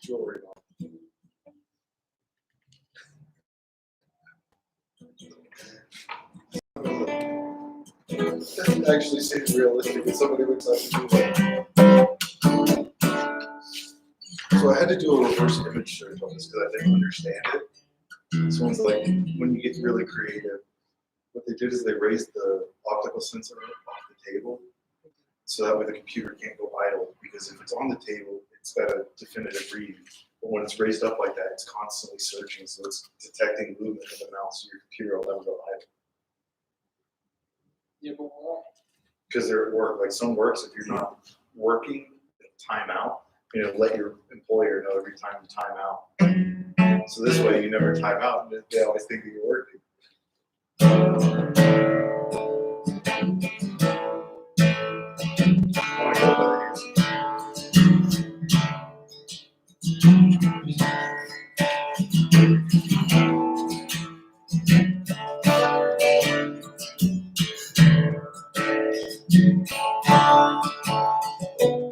jewelry on. That actually seems realistic if somebody looks like to do that. So I had to do a reverse image search on this because I didn't understand it. So it's like when you get really creative, what they did is they raised the optical sensor off the table, so that way the computer can't go idle. Because if it's on the table, it's got a definitive read. But when it's raised up like that, it's constantly searching, so it's detecting movement of the mouse, so your computer will never go idle. Because they're at work. Like some works, if you're not working, time out. You know, let your employer know every time you time out. So this way you never time out, and they always think that you're working.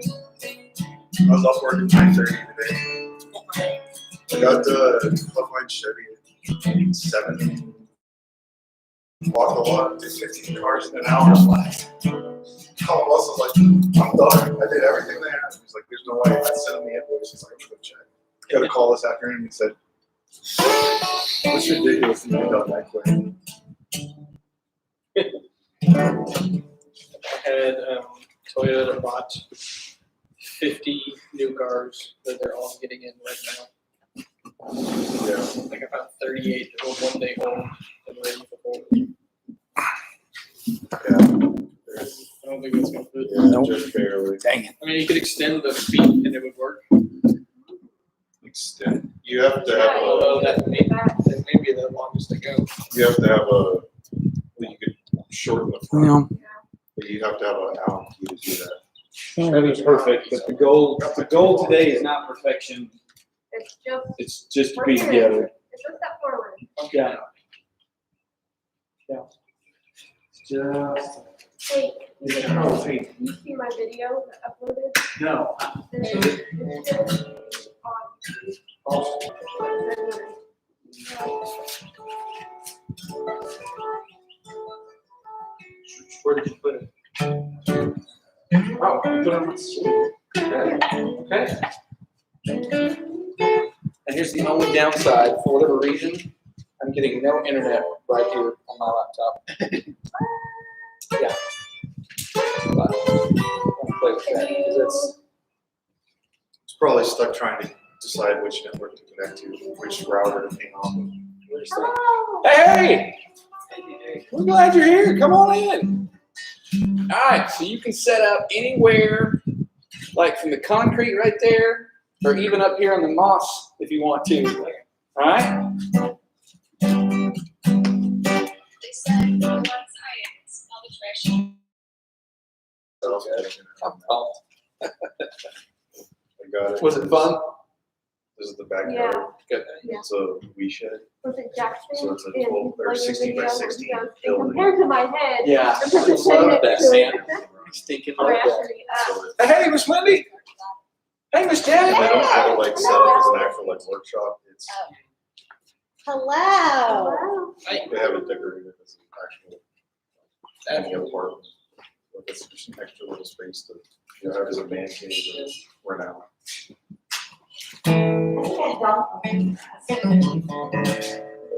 I was off work at 9:30 today. I got the Clubline Chevy at 7. Walked a lot, did 15 cars in an hour. I'm like, called us, I was like, I'm done. I did everything they asked. He's like, there's no way. I sent him the invoice. He's like, I'm going to check. He got a call this afternoon and he said, it's ridiculous that you've done that quick. I had Toyota bought 50 new cars that they're all getting in right now. Yeah. I think I found 38 that were 1 day old and ready for fold. Yeah. I don't think that's going to fit. Yeah, just barely. Dang it. I mean, you could extend the feet and it would work. Extend. You have to have Although that may be the longest to go. you have to have well, you could shorten the front, No. but you have to have an Allen key to do that. That is perfect, but the goal today is not perfection. It's just It's just to be together. It's just step forward. Yeah. Yeah. Just. Hey, Oh, hey. you see my video that I uploaded? No. It's just on. Where did you put it? Oh, you put it on my sleeve. Okay. And here's the only downside, for whatever reason, I'm getting no internet right here on my laptop. Yeah. But I'll play with that because It's probably stuck trying to decide which network to connect to, which router to ping on. Oh, Hey! We're glad you're here. Come on in. All right, so you can set up anywhere, like from the concrete right there, or even up here on the moss if you want to. All right? I'm pumped. I got it. Was it fun? This is the backyard. yeah. Good. It's a wee shed. Was it Jackson? So it's a And 12 or like your 16 by video, 16 and building. compared to my head, Yeah, the I picture love next that, to Sam. it. Stinking Oh, love that. actually, So it- Hey, Miss Wendy. Hey, Miss and Janet. they don't have it like set up as an actual like workshop. It's Hello. Wow. they have it decorated as an actual apartment. But it's just an extra little space to have as a man cave or rent out.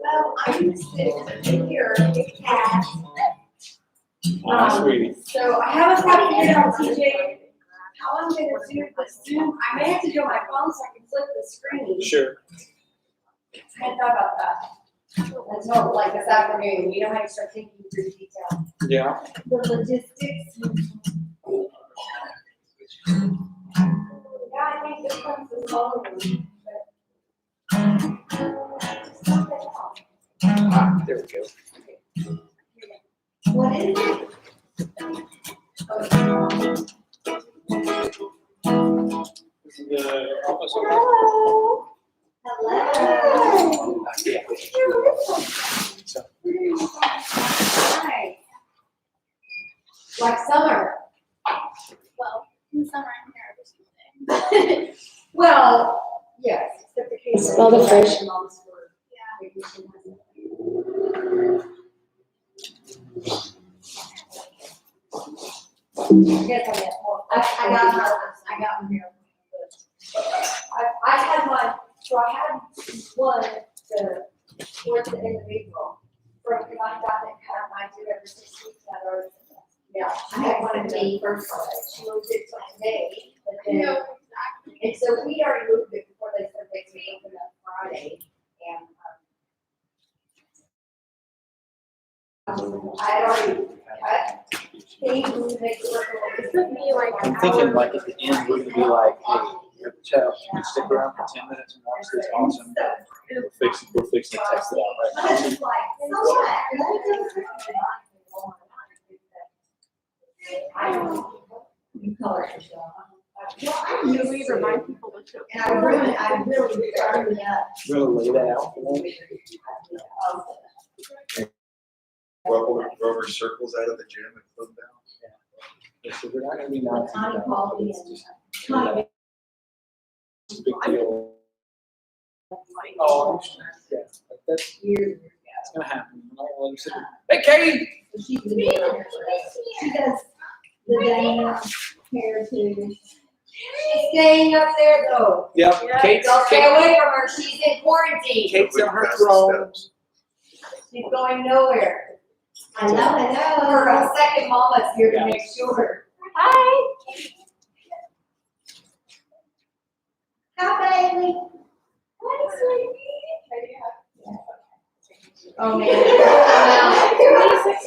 Well, I used to here at CAS. Hi, sweetie. So I haven't quite figured out, TJ, how I'm gonna do this Zoom. I may have to do it on my phone so I can flip the screen. Sure. I hadn't thought about that. Until like this afternoon, you know how you start thinking through detail. Yeah. The logistics. Yeah, I think this one's the smaller one. Ah, there we go. What is it? This is the office. Hello. Hello. Yeah. Hi. Like summer. Well, in the summer I'm here every single day. Well, Yes, except the case. Smell the fish. I got one here. I had one, so I had one towards the end of April. From, because I got it, kind of, I do every 6 weeks, yeah, I had one in May first, she moved it till today, but then. And so we already moved it before they said they could open up Friday, and, I had already cut things to make it work. It took me like. I'm thinking like at the end, we're gonna be like, hey, you have a child, you can stick around for 10 minutes and watch this awesome. We're fixing to test it out right now. I was just like, so what? I don't know. You color it yourself. Do we remind people to show? And I really started up. Really lay that out for them. Rubber circles out of the gym and put them down. Yeah, so we're not gonna be nice. Tiny quality It's and just tiny. it's a big deal. Oh, yeah, that's Years. it's gonna happen. I'm not gonna let him sit there. Hey, Katie! She does the dance, heritage. She's staying up there though. Yep, Kate's, Don't stay away from her, she's in quarantine. Kate's on her Past the throne. steps. She's going nowhere. I know. Her second mama's here to make sure. Hi. Hi, Bailey. Hi, sweetie. Oh, man.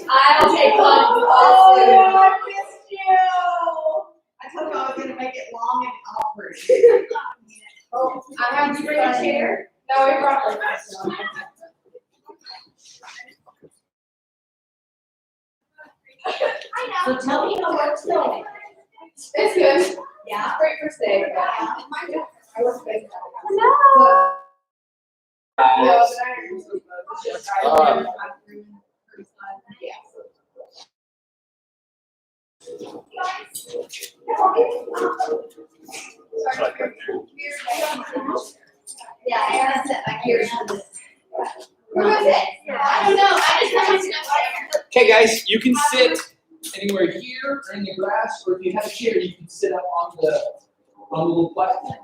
I'll take one. Oh, I missed you. I told you I was gonna make it long and awkward. Oh, I have to bring a chair. No, we brought it. So tell me how work's going. It's good. Yeah. Great first day. I was thinking. No. Yeah, Aaron said back here. Who is it? I don't know. I just wanted to know. Okay, guys, you can sit anywhere here or in the grass, or if you have a chair, you can sit up on the little platform.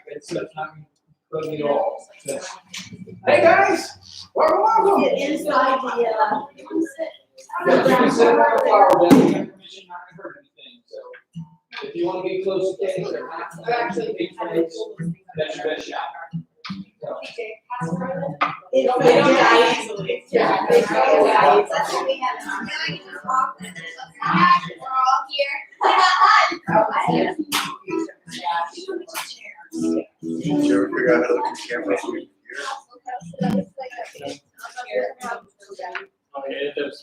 It's not bugging at all. Hey, guys, welcome. Get inside the, Yeah, you can sit around the flower bed. You have permission not to hurt anything. So if you want to get close to things or not, actually big things, that's your best shot. So, Yeah. That's what we have. We're all here. Did you ever figure out how to look at camera from here? Okay, it does.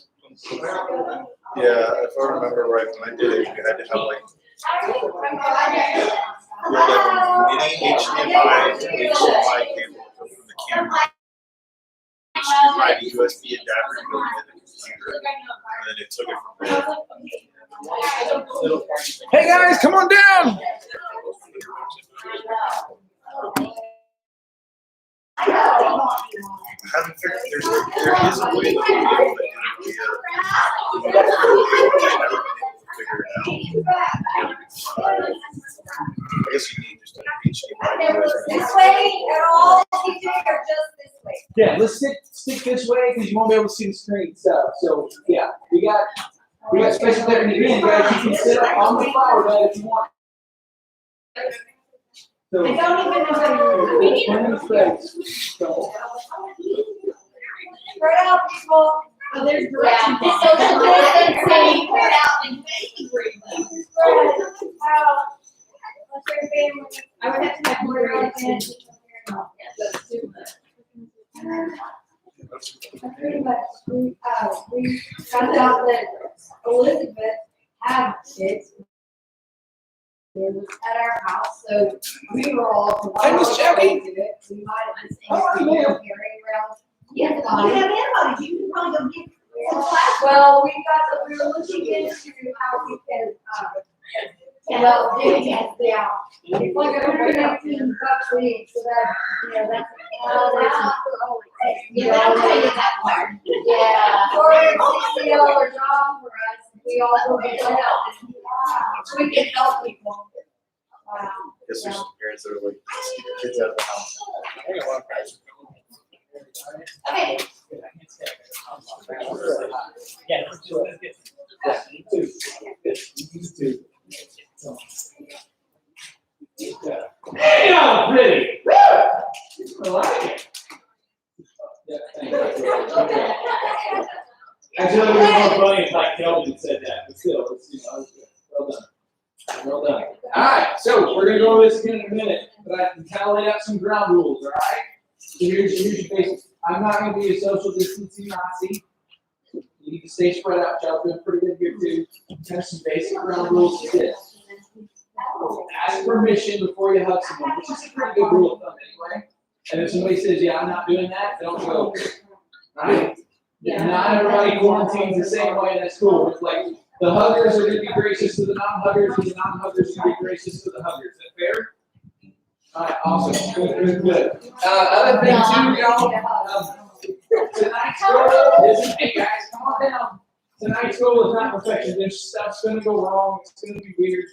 Yeah, if I remember right, when I did it, you had to have like, you had a mini HDMI and HDMI cable from the camera. HDMI to USB adapter to go into the computer, and then it took it from there. hey, guys, come on down. I haven't figured, there is a way that we'll be able to figure it out. I guess you need just an HDMI. This way at all, TJ, or just this way? Yeah, let's stick this way because you won't be able to see the screen stuff. So yeah, we got space there. And again, guys, you can sit up on the flower bed if you want. So, I don't even know how to use it. plenty of space. So, Spread out, people. Oh, there's Yeah, directions. this social distancing. Spread out and baby breathing. Spread out. What's your family? I would have to have more Really direction. good. That's too much. Pretty much, we found out that Elizabeth had kids. At our house, so we were all. Hey, Miss Jackie. We might have just. How are you? Carrying around. Yeah, you have antibodies, you can probably go get some class. Well, we were looking into how we can, Well, yeah. It's like a hundred and 19 bucks a week, so that, that's. Yeah, I'll tell you that part. Yeah. Or $60 job for us, we all go get help. We can help people. Wow. Guess there's some parents that are like, kids out of the house. Okay. Hey, y'all pretty. Woo! I like it. Actually, it would be more funny if like Kelvin said that, but still, it's, it's good. Well done. Well done. All right, so we're gonna go over this again in a minute, but I can kind of lay out some ground rules. All right. So here's your basics. I'm not gonna be a social distancing Nazi. You need to stay spread out. Y'all doing pretty good here too. Kind of some basic ground rules to this. Ask permission before you hug someone, which is a pretty good rule of thumb anyway. And if somebody says, yeah, I'm not doing that, don't go. Right? Yeah. Not everybody quarantines the same way in school. It's like the huggers are going to be gracious to the non-huggers, and the non-huggers are going to be gracious to the huggers. Is that fair? All right, awesome. Good, good. Other thing too, y'all, tonight's goal isn't, hey guys, come on down. Tonight's goal is not perfection. There's stuff's going to go wrong. It's going to be weird.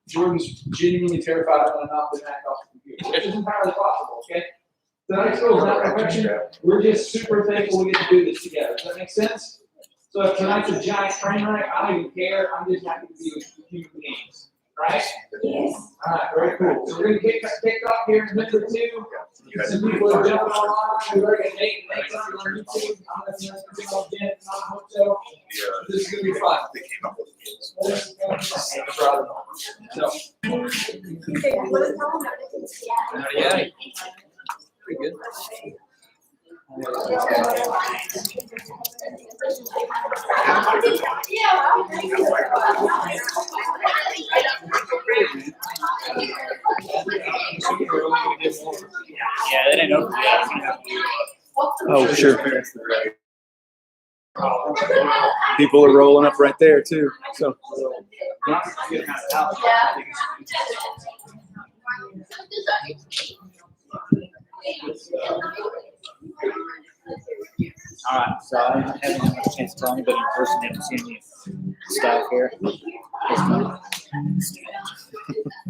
Jordan's genuinely terrified I'm going to knock the Mac off the computer, which is entirely possible, okay? Tonight's goal is not perfection. We're just super thankful we get to do this together. Does that make sense? So if tonight's a giant train wreck, I don't even care. I'm just happy to be with human beings. Right? Yes. All right, very cool. So we're going to kick off here in a minute or two. Some people are jumping online. We're going to get Nate's on YouTube. I'm going to do all Jen and I hope so. This is going to be fun. They came up with games. Yeah. Pretty good. Yeah, they didn't know. Oh, sure. People are rolling up right there too. So All right, so I haven't had a chance to tell anybody in person. Haven't seen any staff here. I'm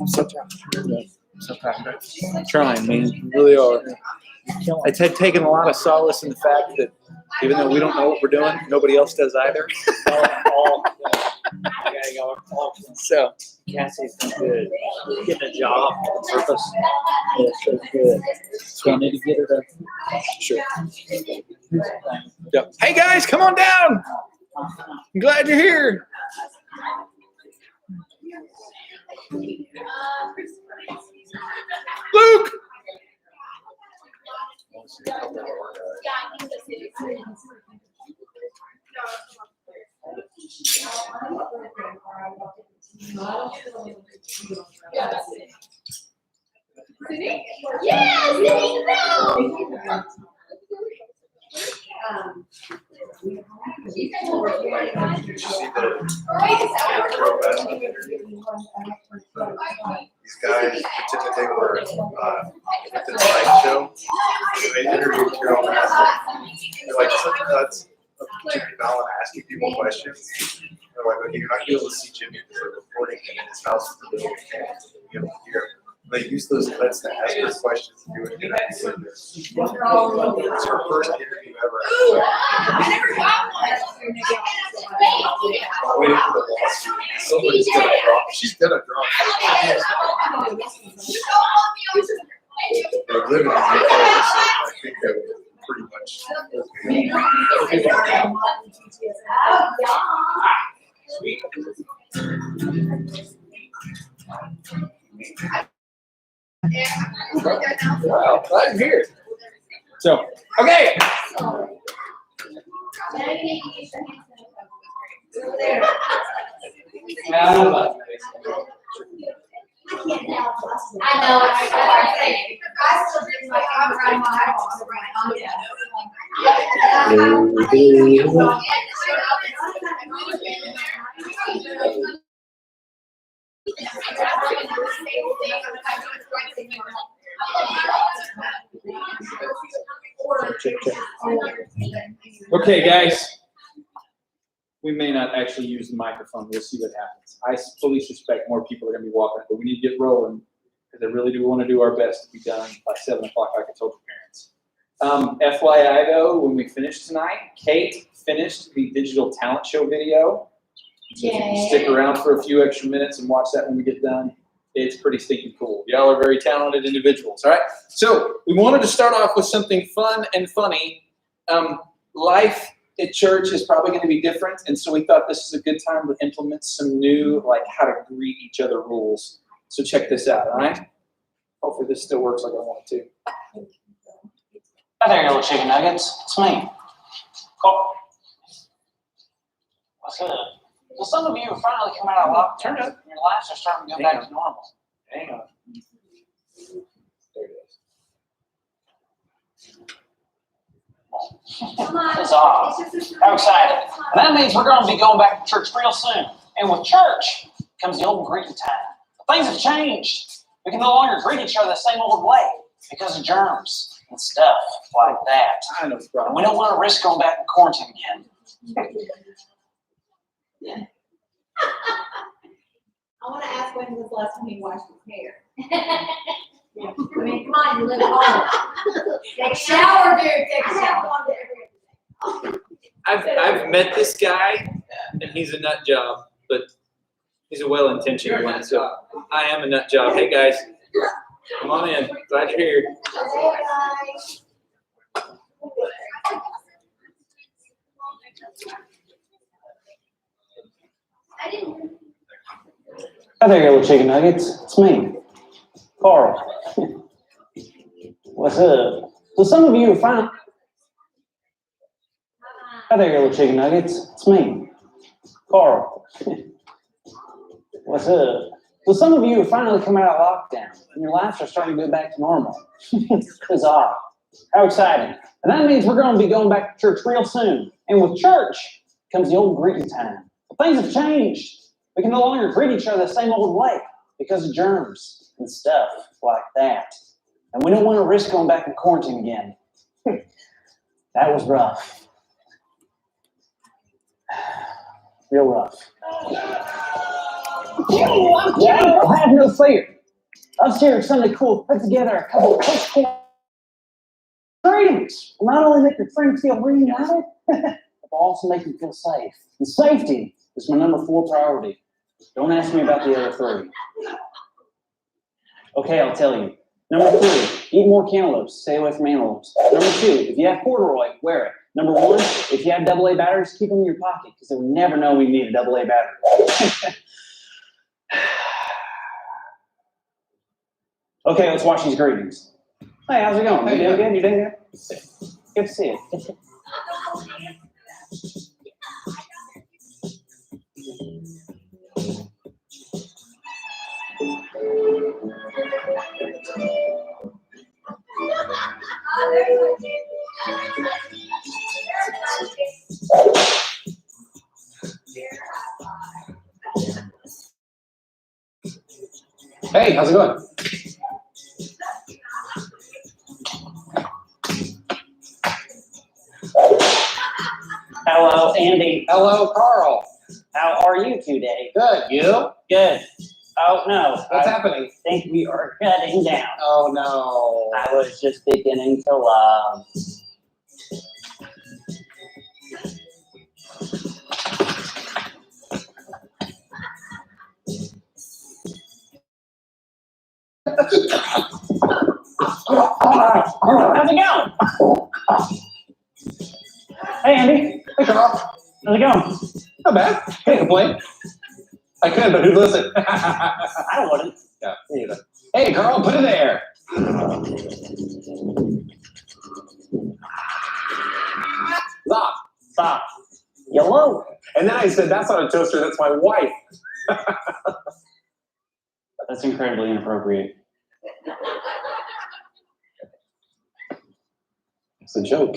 so tired. I'm trying, man. You really are. It's had taken a lot of solace in the fact that even though we don't know what we're doing, nobody else does either. So Cassie's been good. Getting a job on purpose. Yeah, so good. So I need to get her to. sure. Yeah. Hey guys, come on down. I'm glad you're here. Luke. Did you see the these guys pretended they were at the Tonight Show. They interviewed Carol Baskin. They're like, that's Jimmy Fallon asking people questions. They're like, okay, you're not going to be able to see Jimmy because they're recording him in his house with the little camera. You know, here. They use those cuts to ask her questions and do an interview with her. It's her first interview ever. I'm waiting for the lawsuit. Somebody's gonna drop. She's gonna drop. They're living in the UK, so I think they're pretty much. Well, glad you're here. So, okay. I know, I still did my arm around my eyeballs Okay, guys. We may not actually use the microphone. We'll see what happens. I fully suspect more people are going to be walking, but we need to get rolling because I really do want to do our best to be done by 7 o'clock, like I told the parents. FYI, though, when we finish tonight, Kate finished the digital talent show video. So if you can stick around for a few extra minutes and watch that when we get done, it's pretty stinking cool. Y'all are very talented individuals, all right? So we wanted to start off with something fun and funny. Life at church is probably going to be different, and so we thought this is a good time to implement some new, like, how to greet each other rules. So check this out, all right? Hopefully this still works like I want it to. Hi there, little chicken nuggets. It's me, Carl. What's good? Well, some of you are finally coming out of lockdown. Turn it up. Your lives are starting to go back to normal. Hang on. There it is. Come on. It's off. How excited. And that means we're going to be going back to church real soon. And with church comes the old greeting time. Things have changed. We can no longer greet each other the same old way because of germs and stuff like that. I know it's And problem. we don't want to risk going back to quarantine again. I want to ask when was the last time he washed his hair? I mean, come on, you live at home. Take a shower, dude, take a shower. I've met this guy, and he's a nut job, but he's a well-intentioned one. So I am a nut job. Hey guys, come on in. Glad you're here. Hi there, little chicken nuggets. It's me, Carl. What's up? So some of you are finally. Hi there, little chicken nuggets. It's me, Carl. What's up? So some of you are finally coming out of lockdown, and your lives are starting to go back to normal. Huzzah! How exciting! And that means we're going to be going back to church real soon. And with church comes the old greeting time. Things have changed. We can no longer greet each other the same old way because of germs and stuff like that. And we don't want to risk going back in quarantine again. That was rough. Real rough. Have no fear. Us here at Sunday Cool put together a couple of quick greetings. Not only make your friends feel reunited, but also make them feel safe. And safety is my number 4 priority. Don't ask me about the other 3. Okay, I'll tell you. Number 3, eat more cantaloupes. Stay away from antelopes. Number 2, if you have corduroy, wear it. Number 1, if you have AA batteries, keep them in your pocket because they will never know we need a AA battery. Okay, let's watch these greetings. Hey, how's it going? You doing good? You doing good? Good to see you. Hey, how's it going? Hello, Andy. Hello, Carl. How are you today? Good. You? Good. Oh, no. What's I happening? think we are cutting down. Oh, no. I was just beginning to love. How's it going? Hey, Andy. Hey, Carl. How's it going? Not bad. Can't complain. I could, but who'd listen? I wouldn't. Yeah, me either. Hey, Carl, put it there. Stop. Stop. Yellow. And then I said, that's not a toaster, that's my wife. That's incredibly inappropriate. It's a joke.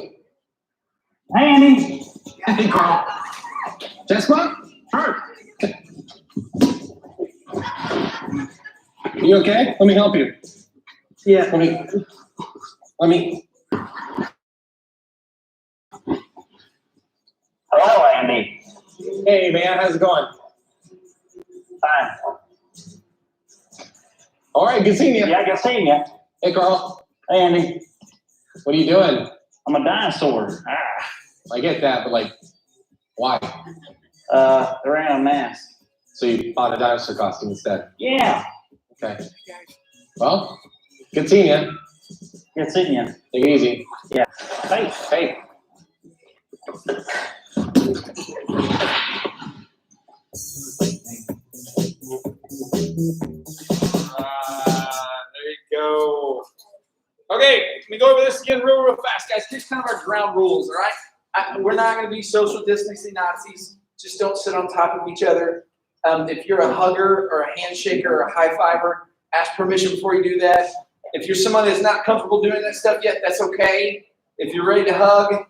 Hey, Andy. Hey, Carl. Chestnut? Sure. You okay? Let me help you. Yeah. Let me. Hello, Andy. Hey, man, how's it going? Fine. All right, good seeing you. Yeah, good seeing you. Hey, Carl. Hey, Andy. What are you doing? I'm a dinosaur. I get that, but like, why? They're in a mask. So you bought a dinosaur costume instead? Yeah. Okay. Well, good seeing you. Good seeing you. Take it easy. Yeah. Hey. Hey. There you go. Okay, let me go over this again real fast, guys. Here's kind of our ground rules, all right? We're not going to be social distancing Nazis. Just don't sit on top of each other. If you're a hugger or a handshaker or a high-fiver, ask permission before you do that. If you're someone that's not comfortable doing that stuff yet, that's okay. If you're ready to hug,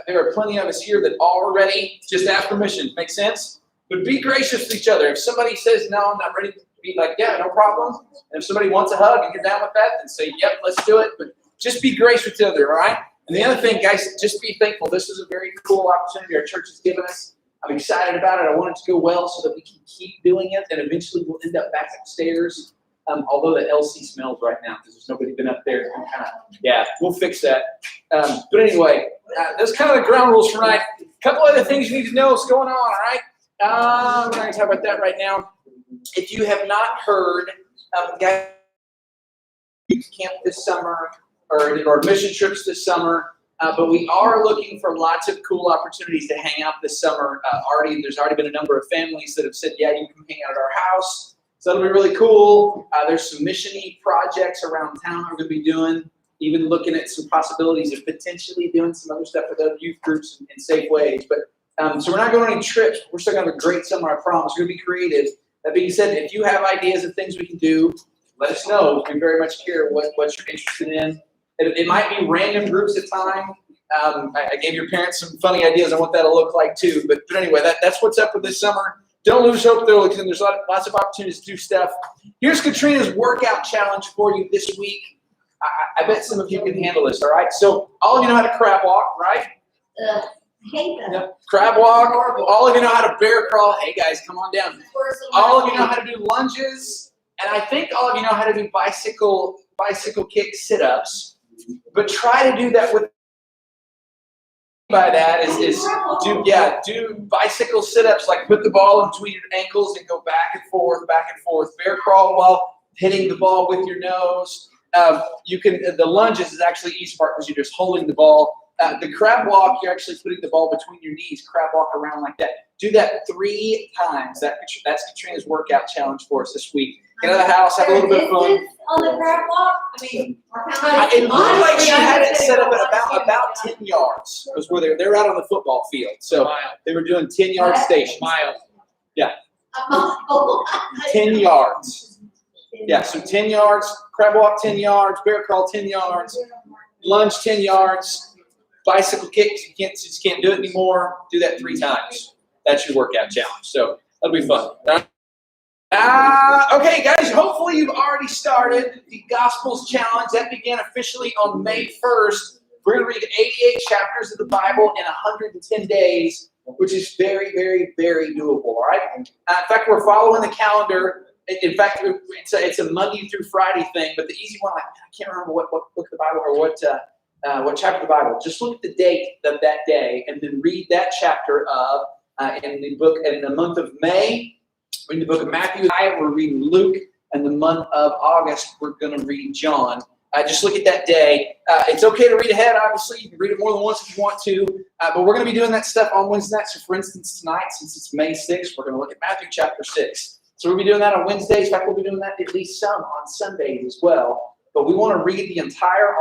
there are plenty of us here that are ready. Just ask permission. Make sense? But be gracious with each other. If somebody says, no, I'm not ready, to be like, yeah, no problem. And if somebody wants a hug and you're down with that, then say, yep, let's do it. But just be gracious with each other, all right? And the other thing, guys, just be thankful. This is a very cool opportunity our church has given us. I'm excited about it. I want it to go well so that we can keep doing it, and eventually we'll end up back upstairs. Although the LC smells right now because there's nobody been up there. It's been kind of, yeah, we'll fix that. But anyway, that's kind of the ground rules for tonight. A couple other things you need to know what's going on, all right? We're not going to talk about that right now. If you have not heard, guys, camp this summer or mission trips this summer, but we are looking for lots of cool opportunities to hang out this summer. There's already been a number of families that have said, yeah, you can hang out at our house. So that'll be really cool. There's some mission-y projects around town we're going to be doing, even looking at some possibilities of potentially doing some other stuff with other youth groups in safe ways. But so we're not going on any trips. We're still going to have a great summer, I promise. We're going to be creative. That being said, if you have ideas of things we can do, let us know. We very much care what you're interested in. It might be random groups at time. I gave your parents some funny ideas on what that'll look like too. But anyway, that's what's up for this summer. Don't lose hope though, because there's lots of opportunities to do stuff. Here's Katrina's workout challenge for you this week. I bet some of you can handle this, all right? So all of you know how to crab walk, right? Hate them. Yep. Crab walk. All of you know how to bear crawl. Hey guys, come on down. All of you know how to do lunges. And I think all of you know how to do bicycle kick sit-ups. But try to do that with by that is do bicycle sit-ups, like put the ball in between your ankles and go back and forth, bear crawl while hitting the ball with your nose. The lunges is actually the easy part because you're just holding the ball. The crab walk, you're actually putting the ball between your knees, crab walk around like that. Do that 3 times. That's Katrina's workout challenge for us this week. Get out of the house, have a little bit of fun. On the crab walk, It looked like she had it set up at about 10 yards because they're out on the football field. So they were doing 10-yard stations. Yeah. 10 yards. Yeah, so 10 yards, crab walk 10 yards, bear crawl 10 yards, lunge 10 yards, bicycle kicks. You just can't do it anymore. Do that 3 times. That's your workout challenge. So that'll be fun. Okay, guys, hopefully you've already started the Gospels Challenge. That began officially on May 1st. We're going to read 88 chapters of the Bible in 110 days, which is very, very, very doable, all right? In fact, we're following the calendar. In fact, it's a Monday through Friday thing, but the easy one, I can't remember what book of the Bible or what chapter of the Bible. Just look at the date of that day and then read that chapter in the month of May. We're in the book of Matthew. We're reading Luke. And the month of August, we're going to read John. Just look at that day. It's okay to read ahead, obviously. You can read it more than once if you want to. But we're going to be doing that stuff on Wednesday night. So, for instance, tonight, since it's May 6th, we're going to look at Matthew chapter 6. So we'll be doing that on Wednesdays. In fact, we'll be doing that at least some on Sundays as well. But we want to read the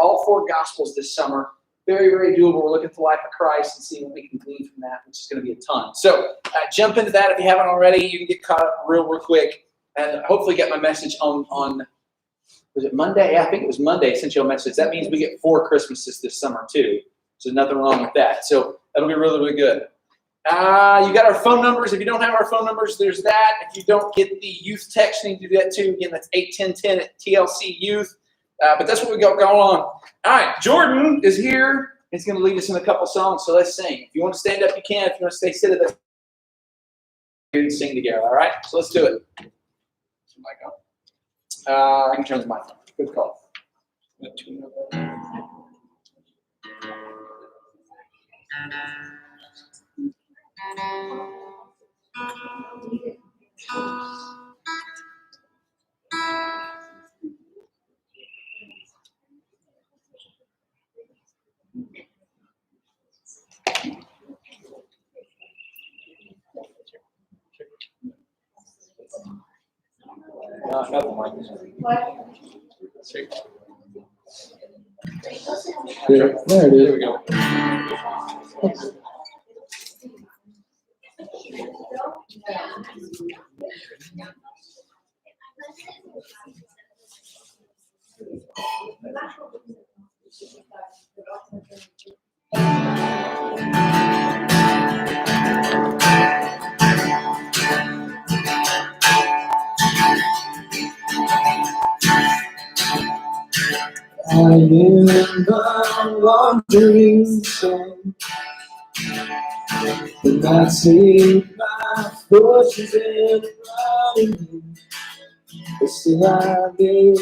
all 4 Gospels this summer. Very, very doable. We're looking at the life of Christ and seeing what we can glean from that, which is going to be a ton. So jump into that if you haven't already. You can get caught up real quick and hopefully get my message on was it Monday? Yeah, I think it was Monday. I sent you a message. That means we get 4 Christmases this summer too. So nothing wrong with that. So that'll be really, really good. You got our phone numbers. If you don't have our phone numbers, there's that. If you don't get the youth text, you need to do that too. Again, that's 81010 at TLC Youth. But that's what we got going on. All right, Jordan is here. He's going to lead us in a couple songs, so let's sing. If you want to stand up, you can. If you want to stay seated, let's sing together, all right? So let's do it. I can turn the mic on. Good call. Got the mic. There it is. There we go. I remember wandering some, and I see my fortunes in running, but still I beg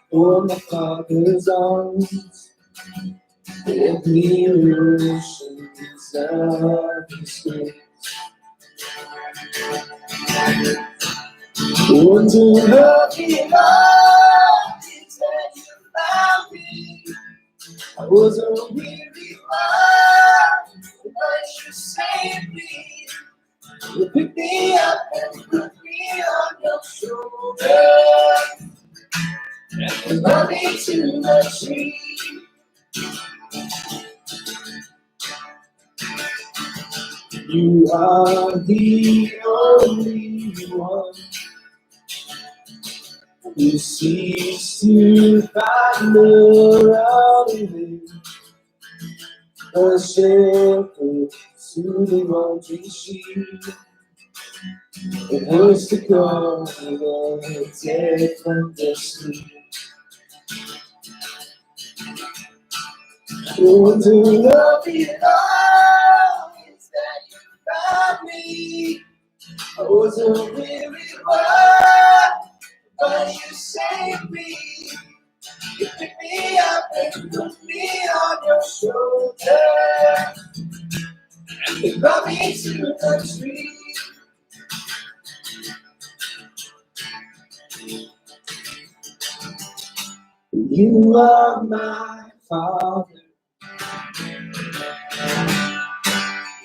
for my father's arms, and the oceans of his grace. Wonder love it all, it's that you found me. I was a weary one, but you saved me. You picked me up and put me on your shoulder, and brought me to the tree. You are the only one who seems to find the right way, a shelter to the wandering sheep. It hurts to call the dead from their sleep. Oh, to love it all is that you found me. I was a weary one, but you saved me. You picked me up and put me on your shoulder, and you brought me to the tree. You are my Father.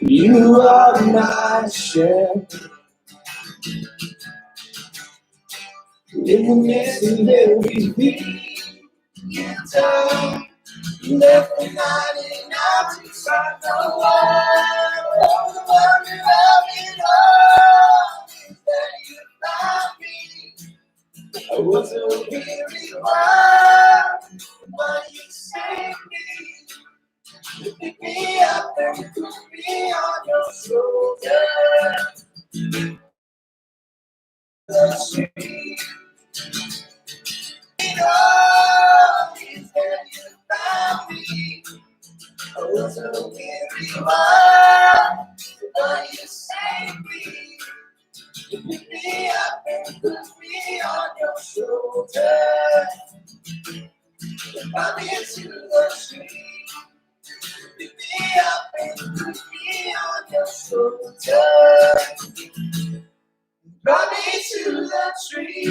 You are my shepherd. In the midst of everything you done, you left me 99 to find the one. Oh, the wonder of it all is that you found me. I was a weary one, but you saved me. You picked me up and put me on your shoulder. The tree. Oh, is that you found me. I was a weary one, but you saved me. You picked me up and put me on your shoulder. You brought me to the tree. You picked me up and put me on your shoulder. You brought me to the tree.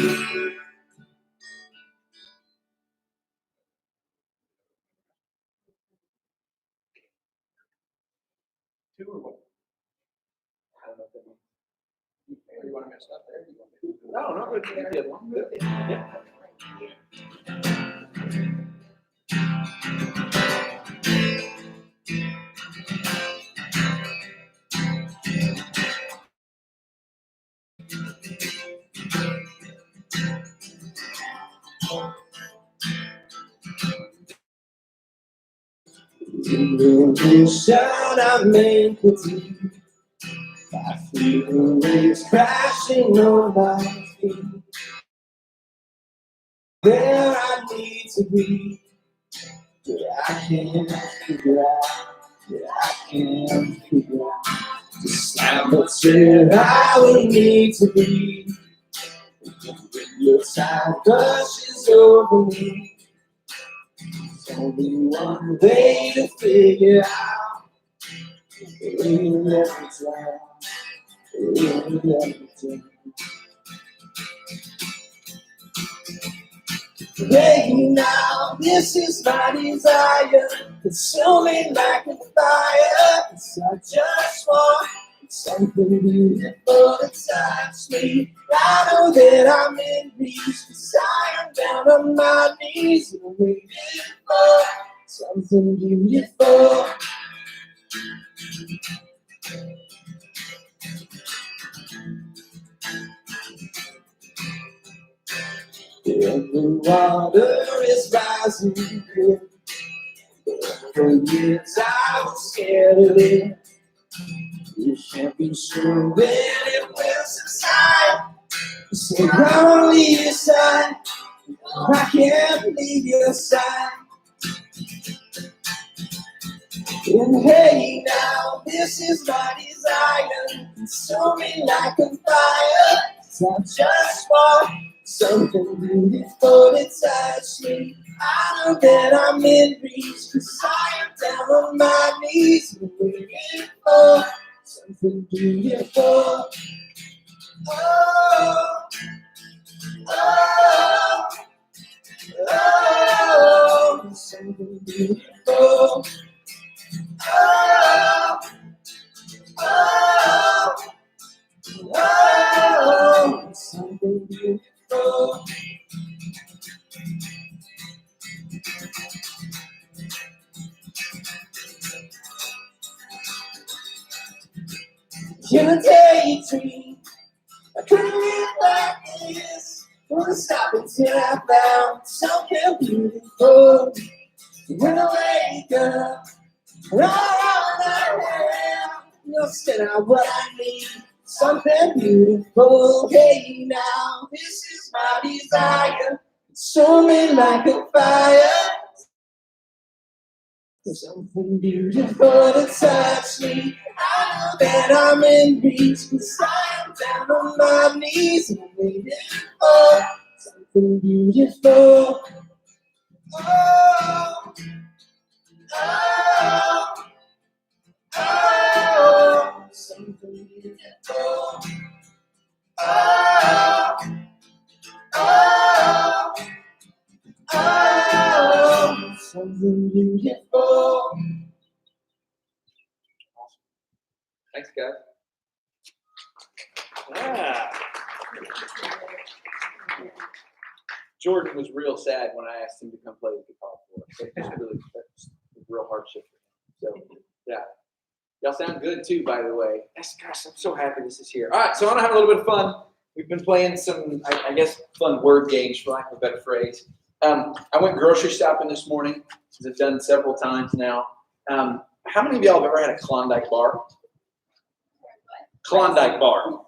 Two or one? I don't know if that means. You want to mess up there? No, not really. The other one. Good. Yeah. In the shout I make with you, The waves crashing on my feet. There I need to be, but I can't figure out, I can't figure out just how much where I would need to be. When your time rushes over me, there's only one way to figure out. Every time. Baby, now this is my desire, consuming like a fire. 'Cause I just want something beautiful to touch me. I know that I'm in reach, 'cause I am down on my knees and waiting for something beautiful. And the water is rising quick. For years I was scared of it. You can't be sure when it will subside. You say I won't leave your side. I can't leave your side. And hey, now this is my desire, consuming like a fire. 'Cause I just want something beautiful to touch me. I know that I'm in reach, 'cause I am down on my knees and waiting for something beautiful. Oh, oh, oh, something beautiful. Oh, oh, oh, something beautiful. In a daydream, I couldn't live like this. Wouldn't stop until I found something beautiful. When I wake up, all I have, you'll stand out what I need. Something beautiful. Hey, now this is my desire. Consuming like a fire. Something beautiful to touch me. I know that I'm in reach, 'cause I am down on my knees and waiting for something beautiful. Oh, oh, oh, something beautiful. Oh, oh, oh, something beautiful. Thanks, guys. Ah. Jordan was real sad when I asked him to come play the guitar for us. It was really that's a real hardship for him. So, yeah. Y'all sound good too, by the way. Yes, gosh, I'm so happy this is here. All right, so I want to have a little bit of fun. We've been playing some, I guess, fun word games, for lack of a better phrase. I went grocery shopping this morning, as I've done several times now. How many of y'all have ever had a Klondike bar? Klondike bar.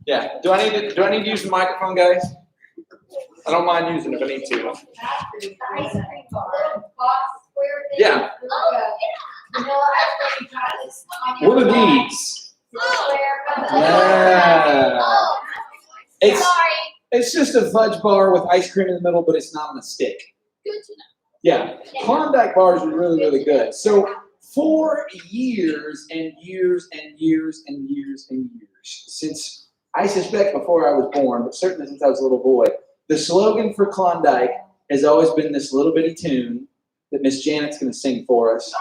Yeah. Do I need to use the microphone, guys? I don't mind using it if I need to. Yeah. What are these? Yeah. It's just a fudge bar with ice cream in the middle, but it's not on a stick. Good to know. Yeah. Klondike bars are really, really good. So for years and years and years and years and years, since I suspect before I was born, but certainly since I was a little boy, the slogan for Klondike has always been this little bitty tune that Miss Janet's going to sing for us.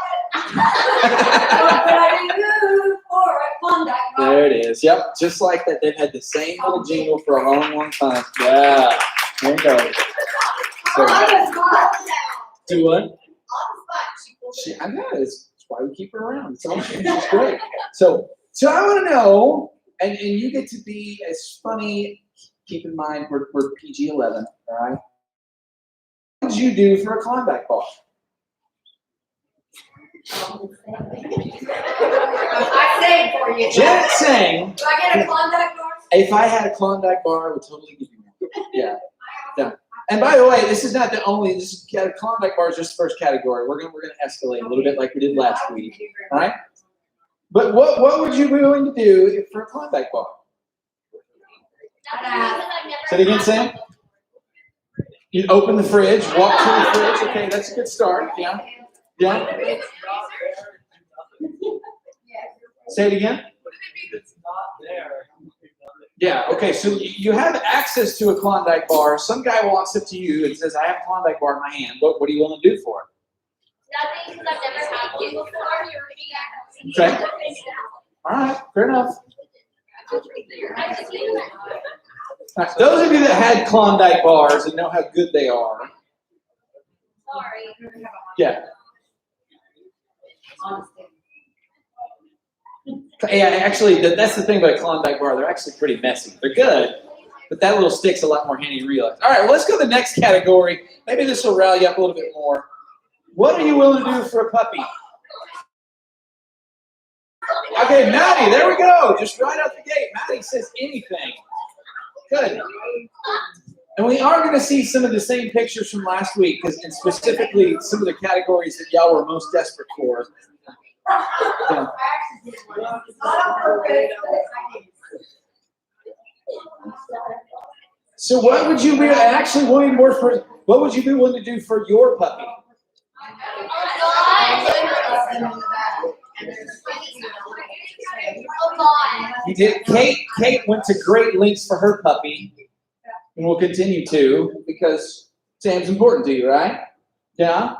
There it is. Yep, just like that. They've had the same little jingle for a long, long time. Yeah, there you go. So, do what? I know. That's why we keep her around. It's great. So I want to know, and you get to be as funny. Keep in mind, we're PG-11, all right? What did you do for a Klondike bar? I say it for you. Janet sang, Do I get a Klondike bar? if I had a Klondike bar, I would totally give you one. Yeah. Yeah. And by the way, this is not the only, Klondike bar is just the first category. We're gonna escalate a little bit like we did last week. All right? But what would you be willing to do for a Klondike bar? Say it again, Sam? You'd open the fridge, walk to the fridge. Okay, that's a good start. Yeah. Yeah. Say it again. Yeah, okay, so you have access to a Klondike bar. Some guy walks up to you and says, I have a Klondike bar in my hand. What are you willing to do for it? Nothing, because I've never had one before. Okay. All right, fair enough. All right, those of you that had Klondike bars and know how good they are. Sorry. Yeah. Yeah, actually, that's the thing about a Klondike bar. They're actually pretty messy. They're good, but that little stick's a lot more handy to realize. All right, well, let's go to the next category. Maybe this will rally you up a little bit more. What are you willing to do for a puppy? Okay, Maddie, there we go. Just right out the gate. Maddie says anything. Good. And we are going to see some of the same pictures from last week, and specifically some of the categories that y'all were most desperate for. Yeah. So what would you be actually wanting more for? What would you be willing to do for your puppy? You did. Kate went to great lengths for her puppy, and will continue to because Sam's important to you, right? Yeah.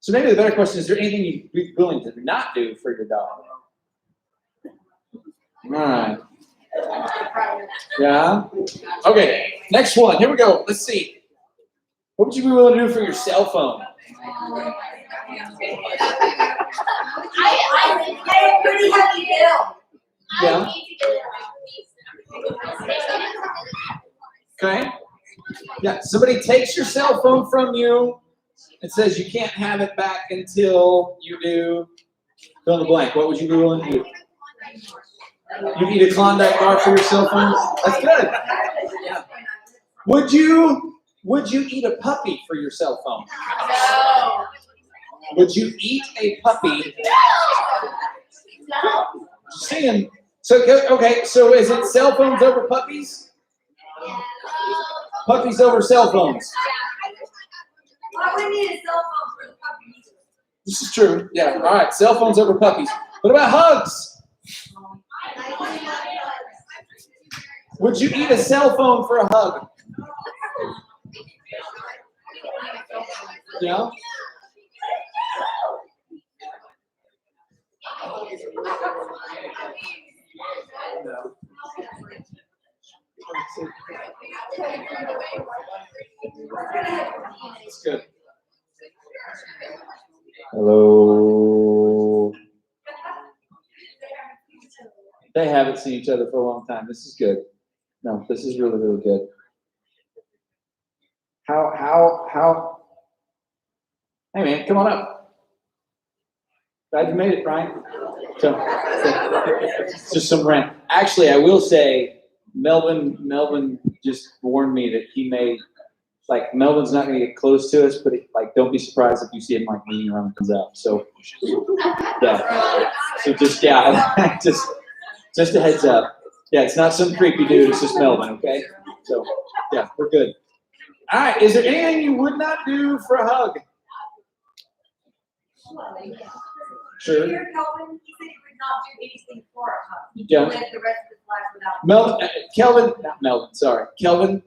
So maybe the better question is: there anything you'd be willing to not do for your dog? All right. Yeah. Okay. Next one. Here we go. Let's see. What would you be willing to do for your cell phone? I pay a pretty heavy bill. Yeah. Okay. Yeah. Somebody takes your cell phone from you and says you can't have it back until you do fill in the blank. What would you be willing to do? You eat a Klondike bar for your cell phone? That's good. Yeah. Would you eat a puppy for your cell phone? No. Would you eat a puppy? No. Just saying. So okay. So is it cell phones over puppies? Puppies over cell phones. I wouldn't need a cell phone for the puppy. This is true. Yeah. All right. Cell phones over puppies. What about hugs? Would you eat a cell phone for a hug? Yeah. No. That's good. Hello. They haven't seen each other for a long time. This is good. No, this is really, really good. How? Hey man, come on up. Glad you made it, Brian. So it's just some rant. Actually, I will say, Melvin just warned me that he may, like, Melvin's not going to get close to us, but don't be surprised if you see him like leaning around and comes out. So yeah. So just just a heads up. Yeah, it's not some creepy dude. It's just Melvin. Okay. So yeah, we're good. All right. Is there anything you would not do for a hug? Sure. Here, Kelvin, he said he would not do anything for a hug. He Yeah. live the rest of his life without. Kelvin,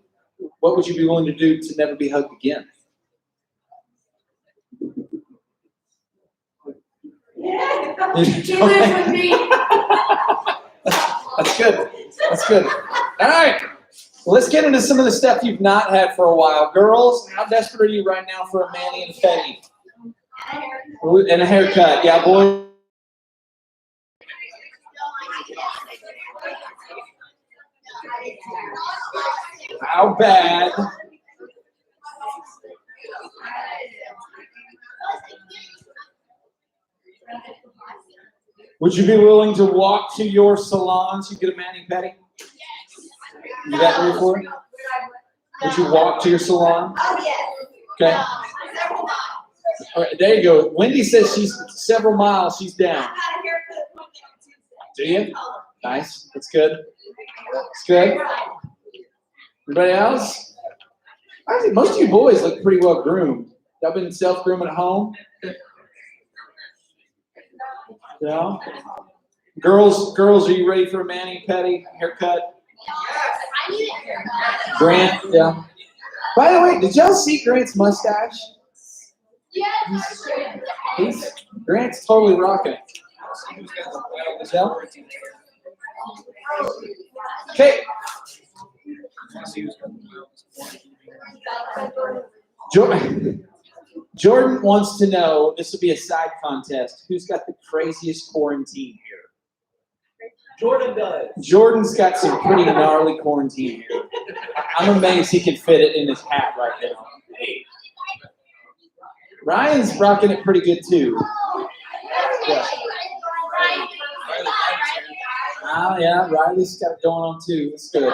what would you be willing to do to never be hugged again? Yeah. He lives with me. That's good. That's good. All right. Well, let's get into some of the stuff you've not had for a while. Girls, how desperate are you right now for a mani and a pedi? And a haircut. Yeah, boy. How bad? Would you be willing to walk to your salon so you get a mani-pedi? You got there before? Would you walk to your salon? Oh, yes. Okay. Several miles. All right, there you go. Wendy says she's several miles. She's down. I had a haircut one day on Tuesday. Do you? Nice. That's good. That's good. Everybody else? I think most of you boys look pretty well groomed. Y'all been self-grooming at home? Yeah. Girls, are you ready for a mani-pedi haircut? I need a haircut. Grant, yeah. By the way, did y'all see Grant's mustache? Yes. Grant's totally rocking it. Yeah? Okay. Jordan wants to know, this will be a side contest, who's got the craziest quarantine here? Jordan does. Jordan's got some pretty gnarly quarantine here. I'm amazed he can fit it in his hat right now. Ryan's rocking it pretty good too. Yeah. Yeah, Riley's got it going on too. That's good.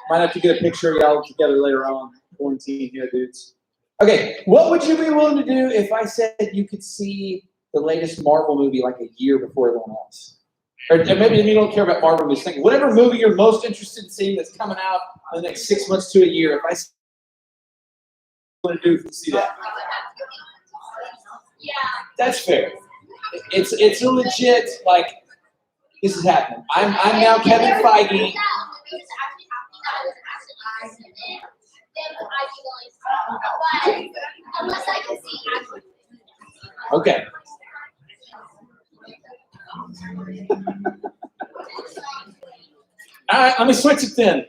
Might have to get a picture of y'all together later on. Quarantine here, dudes. Okay, what would you be willing to do if I said you could see the latest Marvel movie like a year before everyone else? Or maybe if you don't care about Marvel movies, think whatever movie you're most interested in seeing that's coming out in the next 6 months to a year. If I said what would you do to see that? Yeah. That's fair. It's a legit, like, this is happening. I'm now Kevin Feige. Unless I can see actually. Okay. All right, let me switch it then.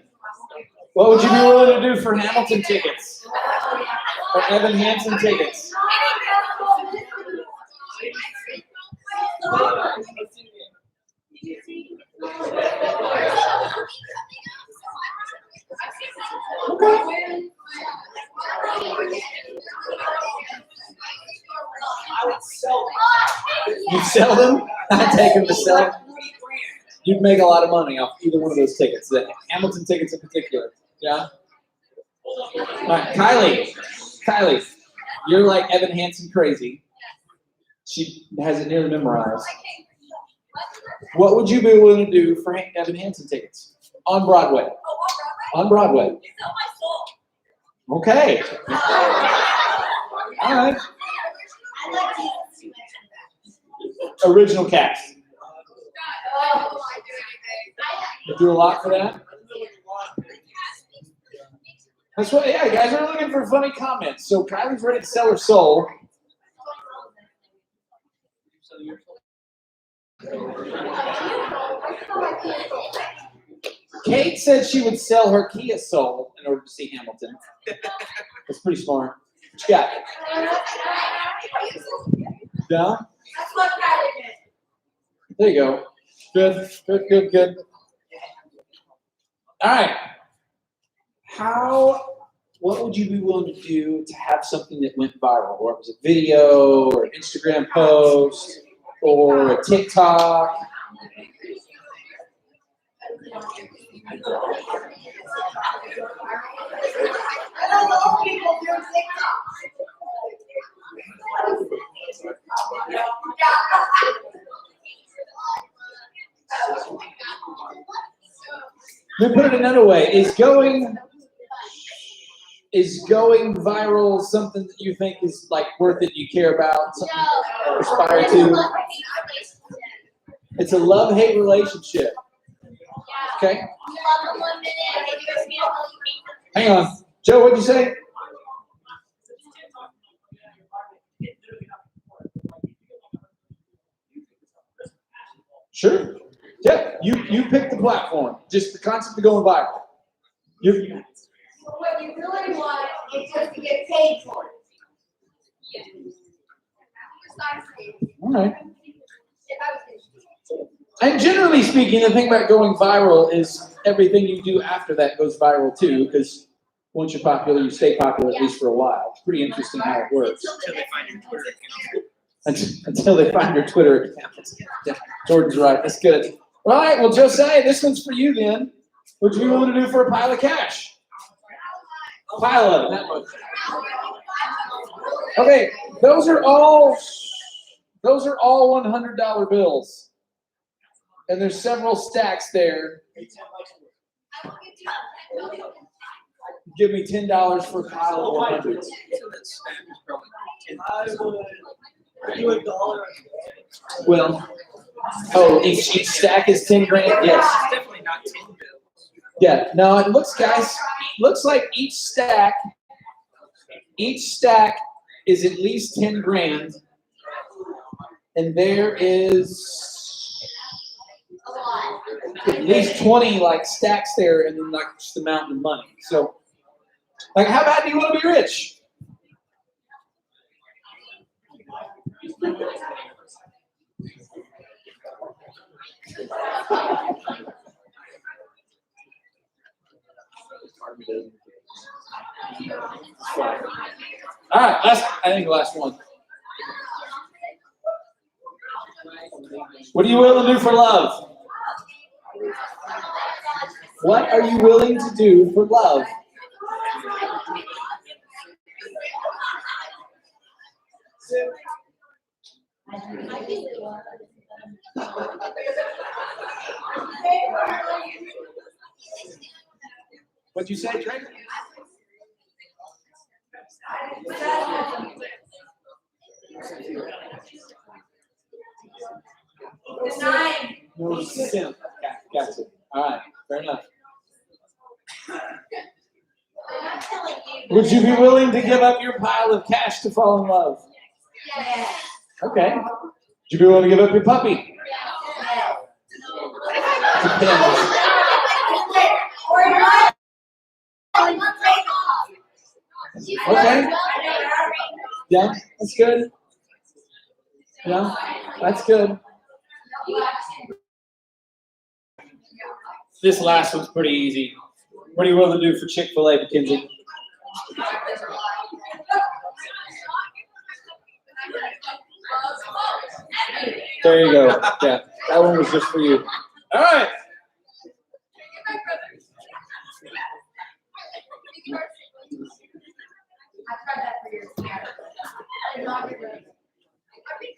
What would you be willing to do for Hamilton tickets? For Evan Hansen tickets? You'd sell them? I'd take them to sell them. You'd make a lot of money off either one of those tickets, the Hamilton tickets in particular. Yeah? All right, Kylie, you're like Evan Hansen crazy. She has it nearly memorized. What would you be willing to do for Evan Hansen tickets? On Broadway. On Broadway. Okay. All right. Original cast. You do a lot for that? That's what, yeah, guys are looking for funny comments. So Kylie's ready to sell her soul. Kate said she would sell her Kia Soul in order to see Hamilton. That's pretty smart. What you got? Yeah? That's what Kylie did. There you go. Good. All right. What would you be willing to do to have something that went viral? Or it was a video, or an Instagram post, or a TikTok? I don't know if people do TikTok. Let me put it another way. Is going viral something that you think is like worth it, you care about, something you aspire to? It's a love-hate relationship. Okay? Hang on. Joe, what'd you say? Sure. Yeah, you pick the platform. Just the concept of going viral. What you really want is just to get paid for it. All right. And generally speaking, the thing about going viral is everything you do after that goes viral too, because once you're popular, you stay popular at least for a while. It's pretty interesting how it works. Until they find your Twitter account. Until they find your Twitter account. Yeah, Jordan's right. That's good. All right. Well, Josiah, this one's for you then. What you willing to do for a pile of cash? A pile of it, that much. Okay, those are all $100 bills, and there's several stacks there. Give me $10 for a pile of 100. Well, oh, each stack is 10 grand. Yes. Definitely not 10 bills. Yeah. No, it looks, guys. Looks like each stack is at least 10 grand, and there is at least 20 like stacks there, and then like just a mountain of money. So, like, how bad do you want to be rich? All right, I think the last one. What are you willing to do for love? What are you willing to do for love? What'd you say, Trey? No simp. Gotcha. All right, fair enough. Would you be willing to give up your pile of cash to fall in love? Yes. Okay. Would you be willing to give up your puppy? Depends. Okay. Yeah, that's good. Yeah, that's good. This last one's pretty easy. What are you willing to do for Chick-fil-A, Mackenzie? There you go. Yeah, that one was just for you. All right.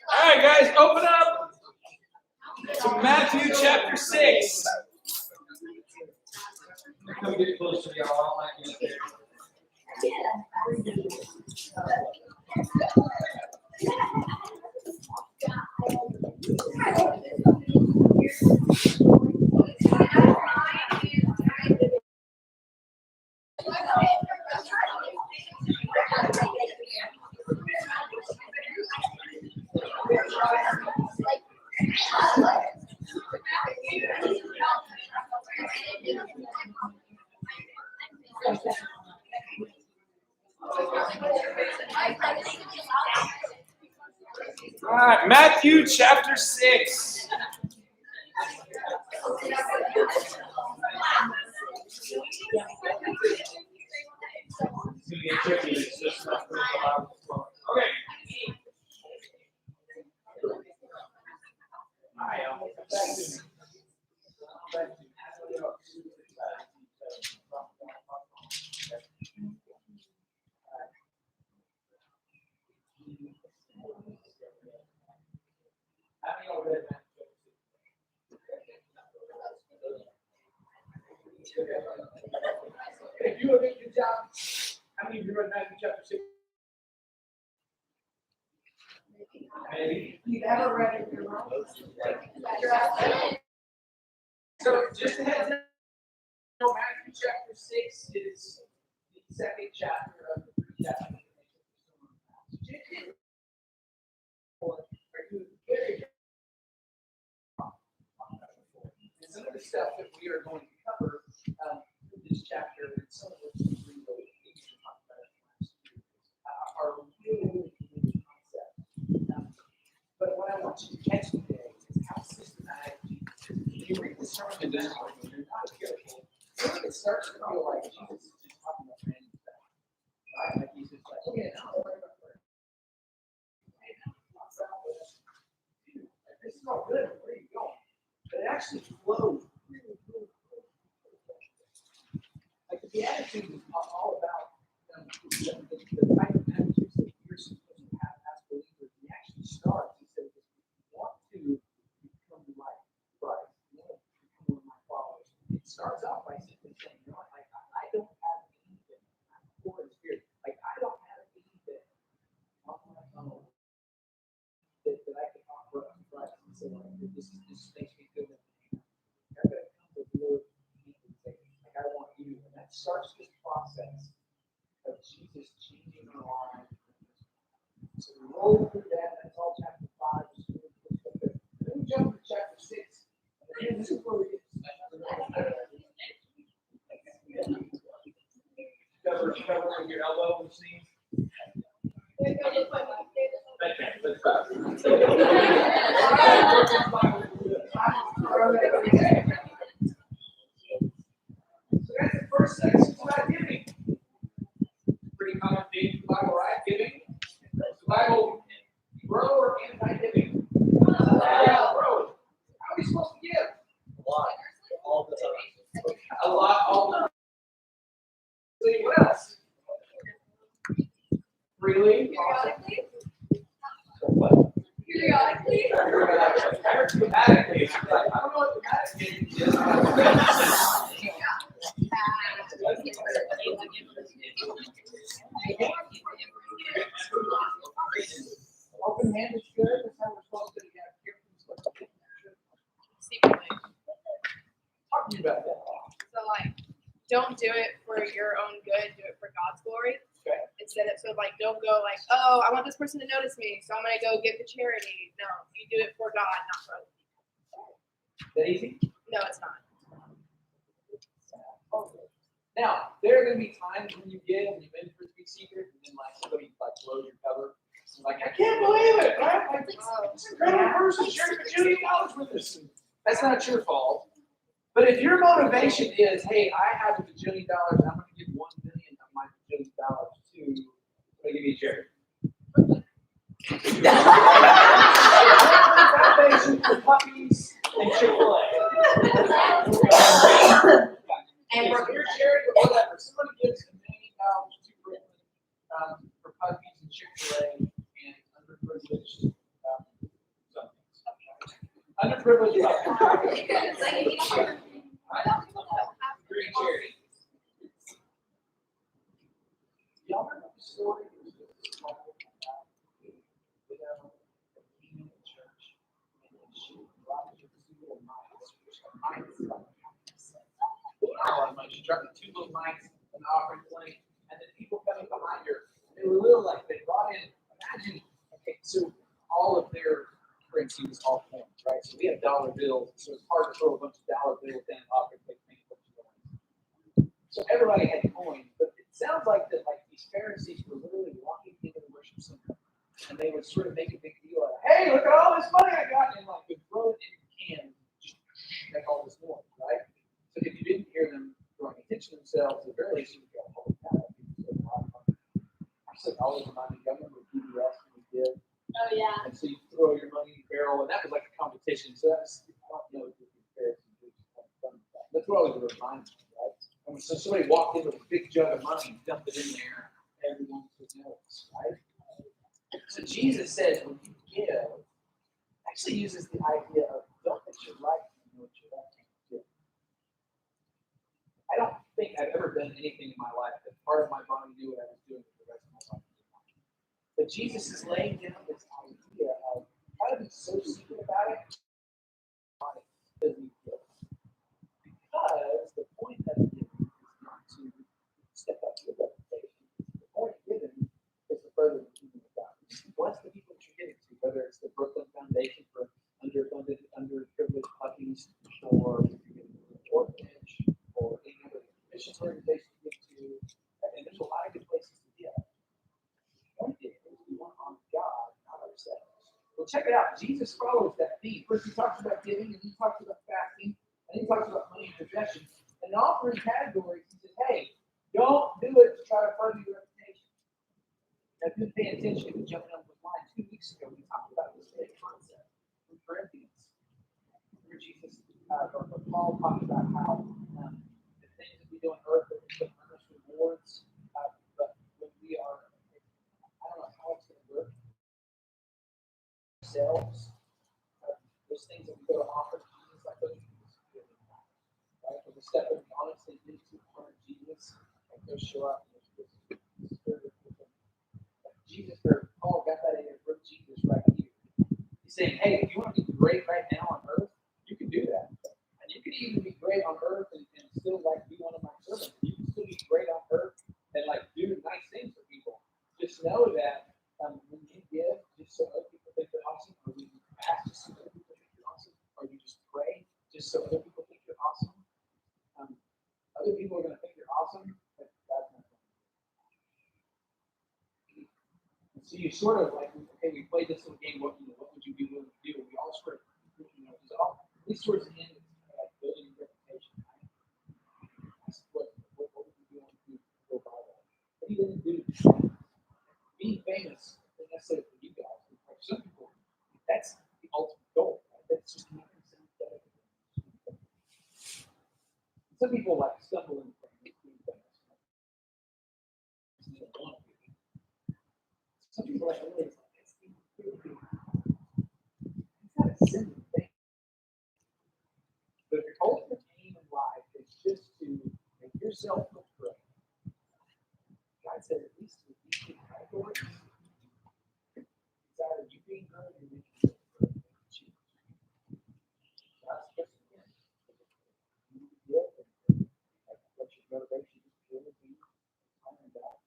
All right, guys, open up to Matthew chapter 6. Come get closer, y'all. I don't like being there. All right, Matthew chapter 6. Okay. If you did a good job, how many of you read Matthew chapter 6? Maybe. You've ever read it in your life? So just a heads up, Matthew chapter 6 is the second chapter of the three chapters. And some of the stuff that we are going to cover in this chapter, and some of which we really need to talk about are really concepts. But what I want you to catch today is how systematic you read the sermon and then when you're not careful, it starts to feel like Jesus is just talking about random stuff. Right? Like he's just like, okay, now I'll worry about prayer. say, like, this makes me feel that I'm gonna come to real people and say, like, I want you, and that starts this process of Jesus changing our lives. So we roll through that, that's all chapter 5. Then we jump to chapter 6, and this is where we get cover your elbow, which means so that's the first section. It's about giving. Pretty common theme in the Bible, right? Giving. The Bible, grow or anti-giving? Grow. How are we supposed to give? A lot. All the time. A lot, all the time. What else? Freely. Periodically. So what? Periodically. Dramatically. I don't know what dramatically is. Open hand is good. That's how we're supposed to talk to you about that. So like, don't do it for your own good. Do it for God's glory. Okay. Instead of don't go like, oh, I want this person to notice me, so I'm gonna go give to charity. No, you do it for God, not for other people. Is that easy? No, it's not. Now, there are going to be times when you get and you've been for to be secret, and then like somebody like blows your cover. And like, I can't believe it, right? Like, this incredible person sharing $1 million with us. That's not your fault. But if your motivation is, hey, I have $1 billion, and I'm going to give $1 million of my $1 billion to, I'm going to give you a charity. Foundation for puppies and Chick-fil-A. And for your charity or whatever, somebody gives $1 million to Brooklyn for puppies and Chick-fil-A and underprivileged underprivileged puppies. Great charity. Y'all remember the story? She dropped the 2 little mics in the offering plate, and then people coming behind her. They were little like they brought in. Imagine, okay, so all of their currency was all coins, right? So we have dollar bills, so it's hard to throw a bunch of dollar bills in an offering plate. So everybody had coins, but it sounds like that like these Pharisees were literally walking into the worship center, and they would sort of make a big deal out of, hey, look at all this money I got, and like would throw it in a can, just make all this noise, right? So if you didn't hear them drawing attention to themselves, the very least you would go, holy cow, that people spend a lot of money. Actually, I always remind me, I remember DBS when we did. Oh yeah. And so you throw your money in the barrel, and that was like a competition. So that's, I don't know if it's fair. That's what I was reminded, right? And so somebody walked in with a big jug of money and dumped it in there, everyone would notice, right? So Jesus says when you give, actually uses the idea of don't let your right hand know what your left hand is. I don't think I've ever done anything in my life that part of my body knew what I was doing for the rest of my life. But Jesus is laying down this idea of how to be so secret about it. Because the point of giving is not to step up to your reputation. The point of giving is to further the kingdom of God. Bless the people that you're giving to, whether it's the Brooklyn Foundation for underfunded, underprivileged puppies, or if you're giving to an orphanage, or any other mission organization you give to. And there's a lot of good places to give. The point is, we want to honor God, not ourselves. Well, check it out. Jesus follows that theme. First, he talks about giving, and he talks about fasting. And he talks about money and possessions. And in all 3 categories, he says, hey, don't do it to try to further your reputation. Now, if you're paying attention to jumping up with line 2 weeks ago, we talked about this big concept from Corinthians. Where Jesus, or Paul talked about how the things that we do on earth are going to earn us rewards. But when we are, I don't know how it's going to work. Ourselves, those things that we go to offer to Jesus, like those right? When we step in honestly into front of Jesus and go show up. Jesus, or Paul got that in here from Jesus right here. He's saying, hey, if you want to be great great right now on earth, you can do that. And you can even be great on earth and still like be one of my servants. You can still be great on earth and like do nice things for people. Just know that when you give, just so other people think you're awesome, or when you ask just so other people think you're awesome, or you just pray just so other people think you're awesome. Other people are going to think you're awesome, but God's not going to. So you sort of like, okay, we played this little game. What would you be willing to do? We all sort of, at least towards the end, it's like building a reputation. That's what would you be willing to do to go by that? What are you going to do? Being famous isn't necessarily for you guys. For some people, that's the ultimate goal. Right? That's just not considered better. Some people like stumble into being famous. Some people like really, it's not a simple thing. But if your ultimate aim in life is just to make yourself look great, God said at least with these two categories, it's either you being good or you making yourself good. God's just again. You get and like what your motivation is really be honoring God.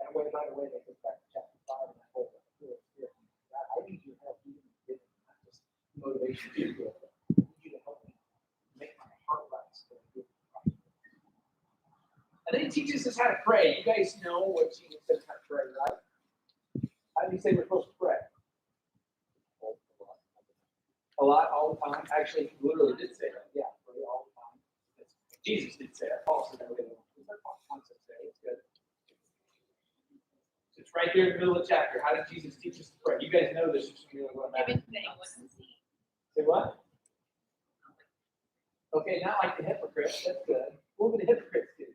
That way, by the way, that goes back to chapter 5 and that whole Spirit. God, I need your help even in giving, not just motivation to give. I need you to help me make my heart right so that I give. And then he teaches us how to pray. You guys know what Jesus says how to pray, right? How do you say we're supposed to pray? A lot, all the time. Actually, he literally did say that. Yeah, pray all the time. Jesus did say that. Paul said that. It's good. It's right there in the middle of the chapter. How did Jesus teach us to pray? You guys know this. Say what? Okay, not like the hypocrites. That's good. What would the hypocrites do?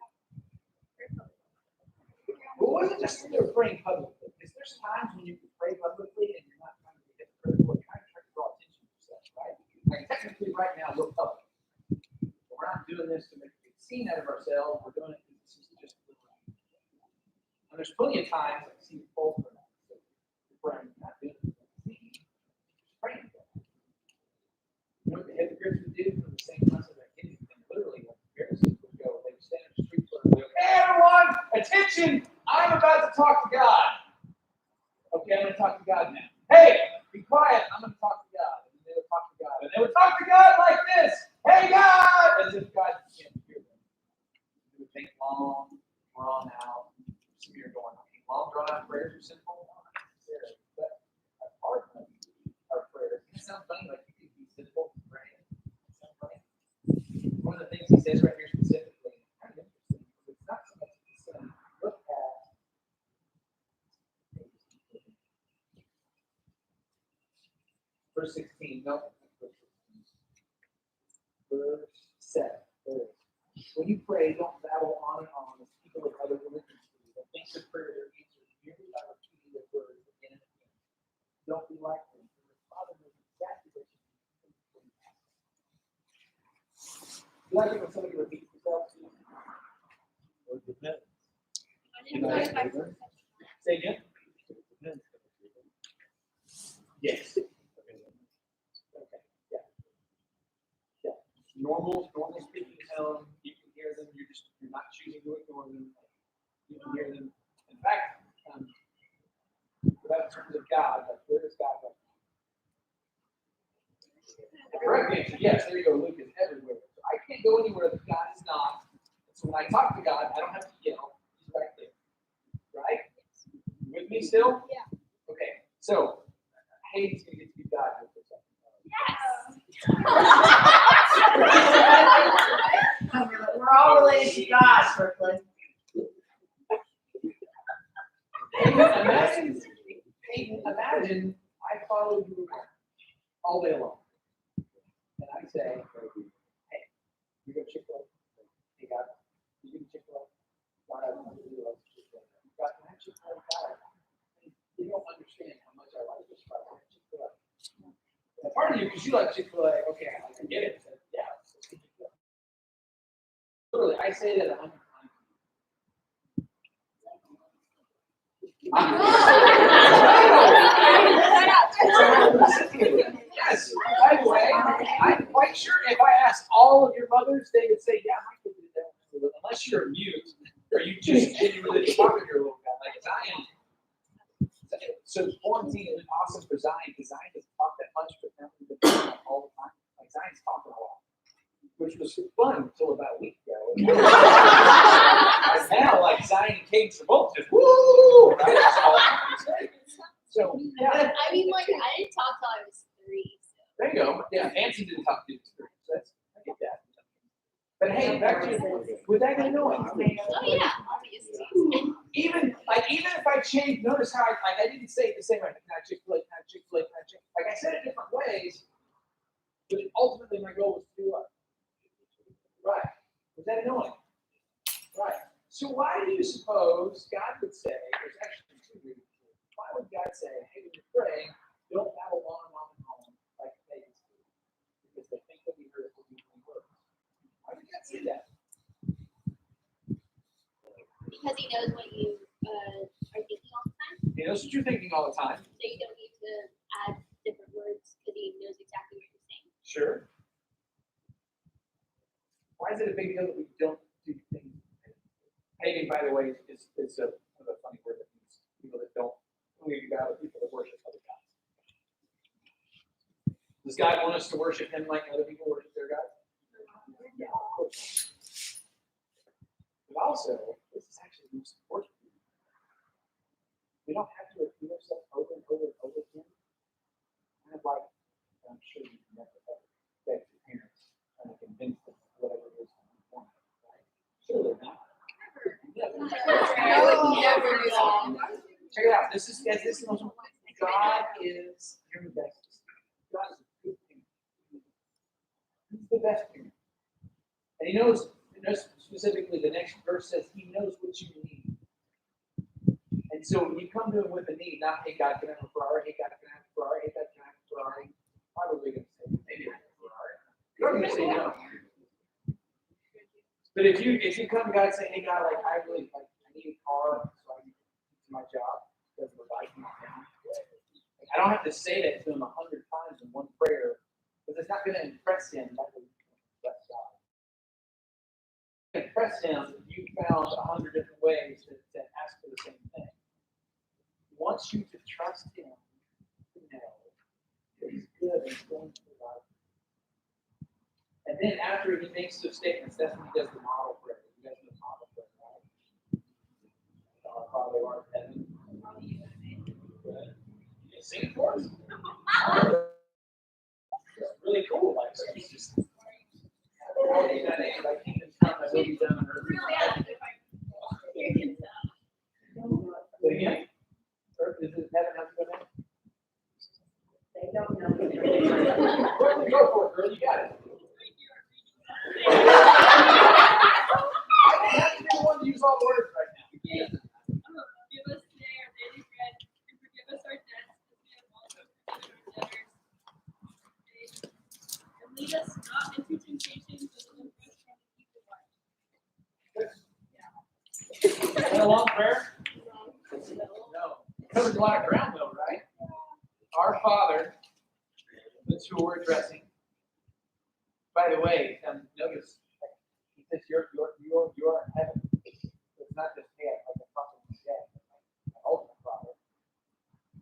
Well, it wasn't just when they were praying publicly. Because there's times when you can pray publicly and you're not trying to be hypocritical. You're trying to draw attention to yourself, right? Like technically, right now, we're public. We're not doing this to make a big scene out of ourselves. We're doing it because this is just a little. And there's plenty of times I see both of them. Praying, not doing it. Praying. You know what the hypocrites would do for the same lesson that kids and literally when the Pharisees would go, they would stand in the street corner and go, hey everyone, attention! I'm about to talk to God. Okay, I'm going to talk to God now. Hey, be quiet, I'm going to talk to God. And they would talk to God. And they would talk to God like this. Hey God! As if God can't hear them. They would think long, drawn out. Some of you are going, okay, long drawn out prayers are simple. Not necessarily. But a part of our prayers. It sounds funny, like you could be simple and pray. It sounds funny. One of the things he says right here specifically, kind of interesting, it's not so much the sin. Look at verse 16. No, verse 7. When you pray, don't babble on and on as people of other religions do. That thinks their prayers are answered merely by repeating their words again and again. Don't be like them. Your Father knows exactly what you need. You like it when somebody repeats themselves to you? Or depends. Say again? Yes. Okay. Yeah. Yeah. Normal speaking tone. You can hear them. You're not choosing to ignore them. You can hear them. In fact, without in terms of God, like where is God? The correct answer, yes. There you go. Luke is everywhere. So I can't go anywhere that God is not. So when I talk to God, I don't have to yell. He's right there. Right? You with me still? Yeah. Okay. So Hayden's gonna get to be God here for a second. Yes. We're all related to God, Brooklyn. Imagine I follow you around all day long. And I say, hey, you go Chick-fil-A? Hey, God, you go Chick-fil-A? God, I want to do Chick-fil-A. God, can I have Chick-fil-A? God, you don't understand how much I like this product. Chick-fil-A. And part of you, because you like Chick-fil-A, okay, I get it. Yeah, let's get Chick-fil-A. Literally, I say that 100 times. quite sure if I asked all of your mothers, they would say, yeah, my kid did that. But unless you're mute, or you just genuinely talk to your little guy, like Zion. So quarantine is awesome for Zion, because Zion doesn't talk that much, but now we've been talking all the time. Like Zion's talking a lot, which was fun until about a week ago. And now, like Zion and Cadence are both just woo! Right? So yeah. I mean, like, I didn't talk till I was 3. So. There you go. Yeah, Nancy didn't talk to you. That's, I get that. But hey, back to with that annoying. Oh yeah, obviously. Even if I change, notice how I didn't say it the same way. Can I Chick-fil-A? Can I Chick-fil-A? Can I Chick-fil-A? Like I said it different ways, but ultimately my goal was to do what? Right. Was that annoying? Right. So why do you suppose God would say? There's actually 2 reasons. Why would God say, hey, when you're praying, don't have a long home like pagans do, because they think that we heard what we words. Why would God say that? Because he knows what you are thinking all the time. He knows what you're thinking all the time. So you don't need to add different words because he knows exactly what you're saying. Sure. Why is it a big deal that we don't do things? Pagan, by the way, is a kind of a funny word that means people that don't believe in God or people that worship other gods. Does God want us to worship Him like other people worship their God? Yeah, of course. But also, this is actually the most important thing. We don't have to repeat ourselves over and over and over again. Kind of like, I'm sure you've never beg your parents trying to convince them of whatever it is you want, right? Surely not. Never. Check it out. This is the most important. God is, hear me back. God is a good parent. He's the best parent. And he knows specifically the next verse says he knows what you need. And so when you come to him with a need, not, hey, God, can I have a Ferrari? Hey, God, can I have a Ferrari? Hey, God, can I have a Ferrari? Probably going to say, maybe I have a Ferrari. You're going to say no. But if you come to God and say, hey, God, like, I really, like, I need a car so I can do my job because of the bike. Like, I don't have to say that to him 100 times in one prayer because it's not going to impress him. That will impress God. Impress him, you found 100 different ways to ask for the same thing. He wants you to trust him to know that he's good and he's going to provide. And then after he makes those statements, that's when he does the model prayer. He does the model prayer, right? Our Father who art in heaven. You sing it for us? It's really cool. Like, so he's just. Thy kingdom come, thy will be done on earth. Say again? Earth is in heaven, how's it go down? They don't know. Go for it, girl. You got it. I don't have to be the one to use all the words right now. Give us today our daily bread, and forgive us our debts, as we have also forgiven our debtors. And lead us not into temptation, but deliver us from the evil one. Is that a long prayer? No. It covers a lot of ground, though, right? Our Father, that's who we're addressing. By the way, notice he says you're in heaven. It's not just hey, like a prophet in death, my ultimate Father.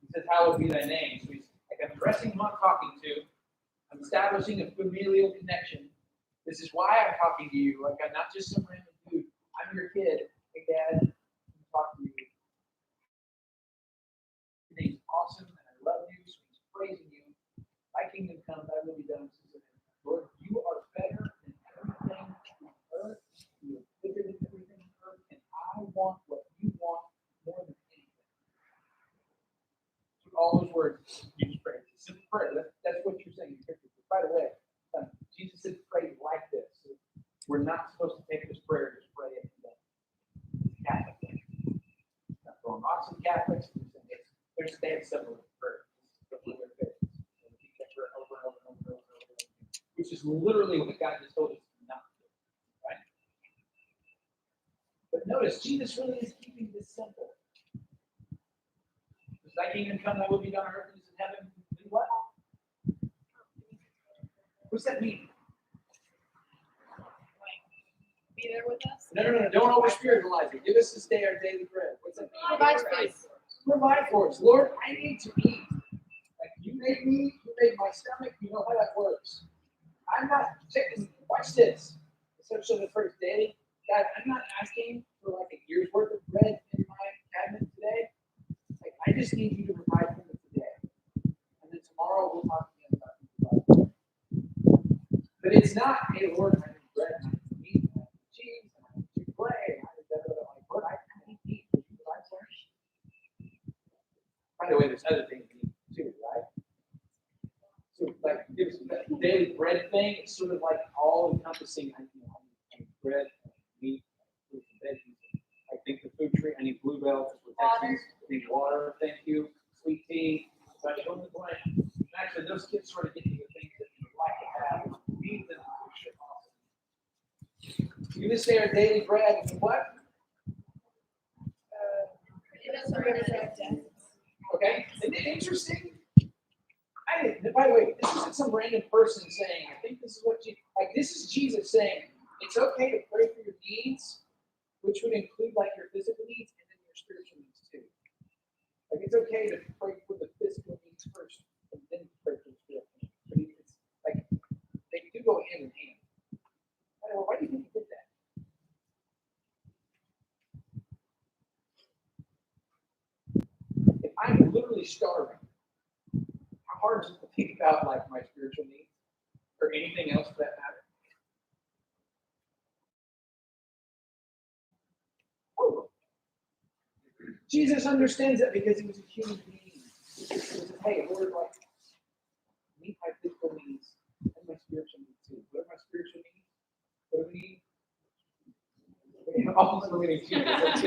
He says, hallowed be thy name. So he's like I'm addressing who I'm talking to. I'm establishing a familial connection. This is why I'm talking to you. Like I'm not just some random dude. I'm your kid. Hey, Dad, I'm talking to you. Your name's awesome, and I love you. So he's praising you. Thy kingdom come, thy will be done. Lord, you are better than everything on earth. You are bigger than everything on earth, and I want what you want more than anything. Through all those words, you just pray. It's a simple prayer. That's what you're saying. By the way, Jesus said pray like this. So we're not supposed to take this prayer and just pray it in the Catholic way. Not throwing rocks at Catholics. They have similar prayer. Which is literally what God just told us not to do, right? But notice, Jesus really is keeping this simple. Does thy kingdom come, thy will be done on earth as in heaven? Do what? What does that mean? be there with us? No. Don't over spiritualize it. Give us this day our daily bread. What's that? Provide for us. Provide for us. Lord, I need to eat. Like you made me, you made my stomach, you know how that works. I'm not checking, watch this. Essentially the first day, God, I'm not asking for like a year's worth of bread in my cabinet today. Like I just need you to provide for me today. And then tomorrow we'll talk again about providing. But it's not, hey Lord, I need bread, I need meat, I need cheese, I need Chick-fil-A, I need that, like, Lord, I need meat, would you provide for me? By the way, there's other things we need too, right? So like this daily bread thing, it's sort of like all encompassing. I need bread, meat, fruits and veggies. I think the food tree. I need bluebells for Texas. I need water. Thank you. Sweet tea. So I don't blank. Actually, those kids sort of get to the things that you would like to have. Need them. Awesome. You just say our daily bread. And what? Okay. Isn't it interesting? By the way, this isn't some random person saying, I think this is what you, like, this is Jesus saying, it's okay to pray for your needs, which would include, like, your physical needs and then your spiritual needs, too. Like, it's okay to pray for the physical needs first, and then pray for the spiritual needs. But it's, like, they do go hand in hand. I don't know, why do you think he did that? If I'm literally starving, how hard is it to think about like my spiritual needs or anything else for that matter? Oh. Jesus understands that because he was a human being. He says, hey, Lord, like, meet my physical needs and my spiritual needs too. What are my spiritual needs? What do we need? Also, we need Jesus.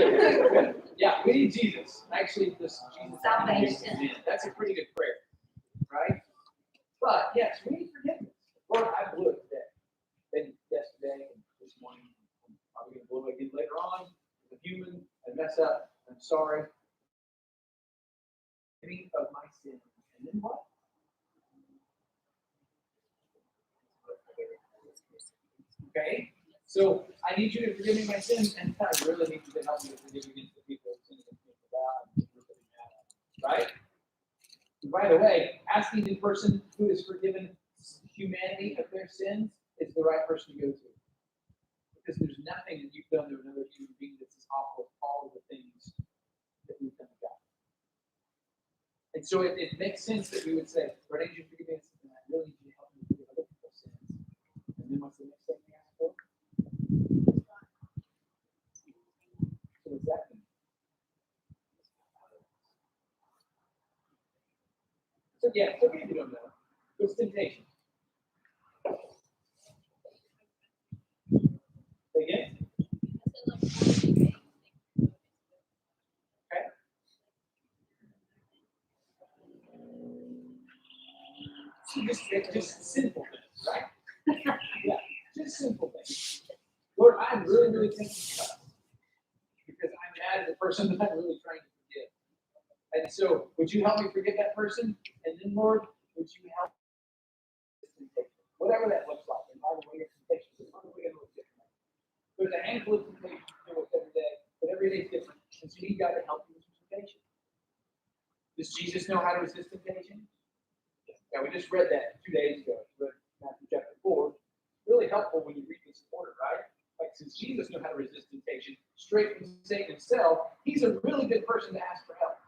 Yeah, we need Jesus. Actually, this Jesus. Salvation. That's a pretty good prayer, right? But yes, we need forgiveness. Lord, I blew it today. Then yesterday and this morning. I'm probably going to blow it again later on. As a human, I mess up. I'm sorry. Any of my sins. And then what? Okay? So I need you to forgive me my sins, and I really need you to help me to forgive against the people who sin against me for that. Right? And by the way, asking the person who has forgiven humanity of their sins is the right person to go to. Because there's nothing that you've done to another human being that's as awful as all of the things that we've done to God. And so it makes sense that we would say, Lord, I need you to forgive me, and I really need you to help me forgive other people's sins. And then what's the next thing we ask for? So what's that mean? So yeah, it's okay if you don't know. It's temptation. Say again? Okay. So just simple things, right? Yeah, just simple things. Lord, I'm really, really thinking about it because I'm mad at the person that I'm really trying to forgive. And so, would you help me forgive that person? And then, Lord, would you help this temptation? Whatever that looks like. And by the way, your temptation is probably going to look different. There's a handful of temptations you deal with every day, but every day is different. And so, you need God to help you with temptation. Does Jesus know how to resist temptation? Yeah, we just read that 2 days ago. We read Matthew chapter 4. Really helpful when you read this order, right? Like, since Jesus knew how to resist temptation straight from Satan himself, he's a really good person to ask for help.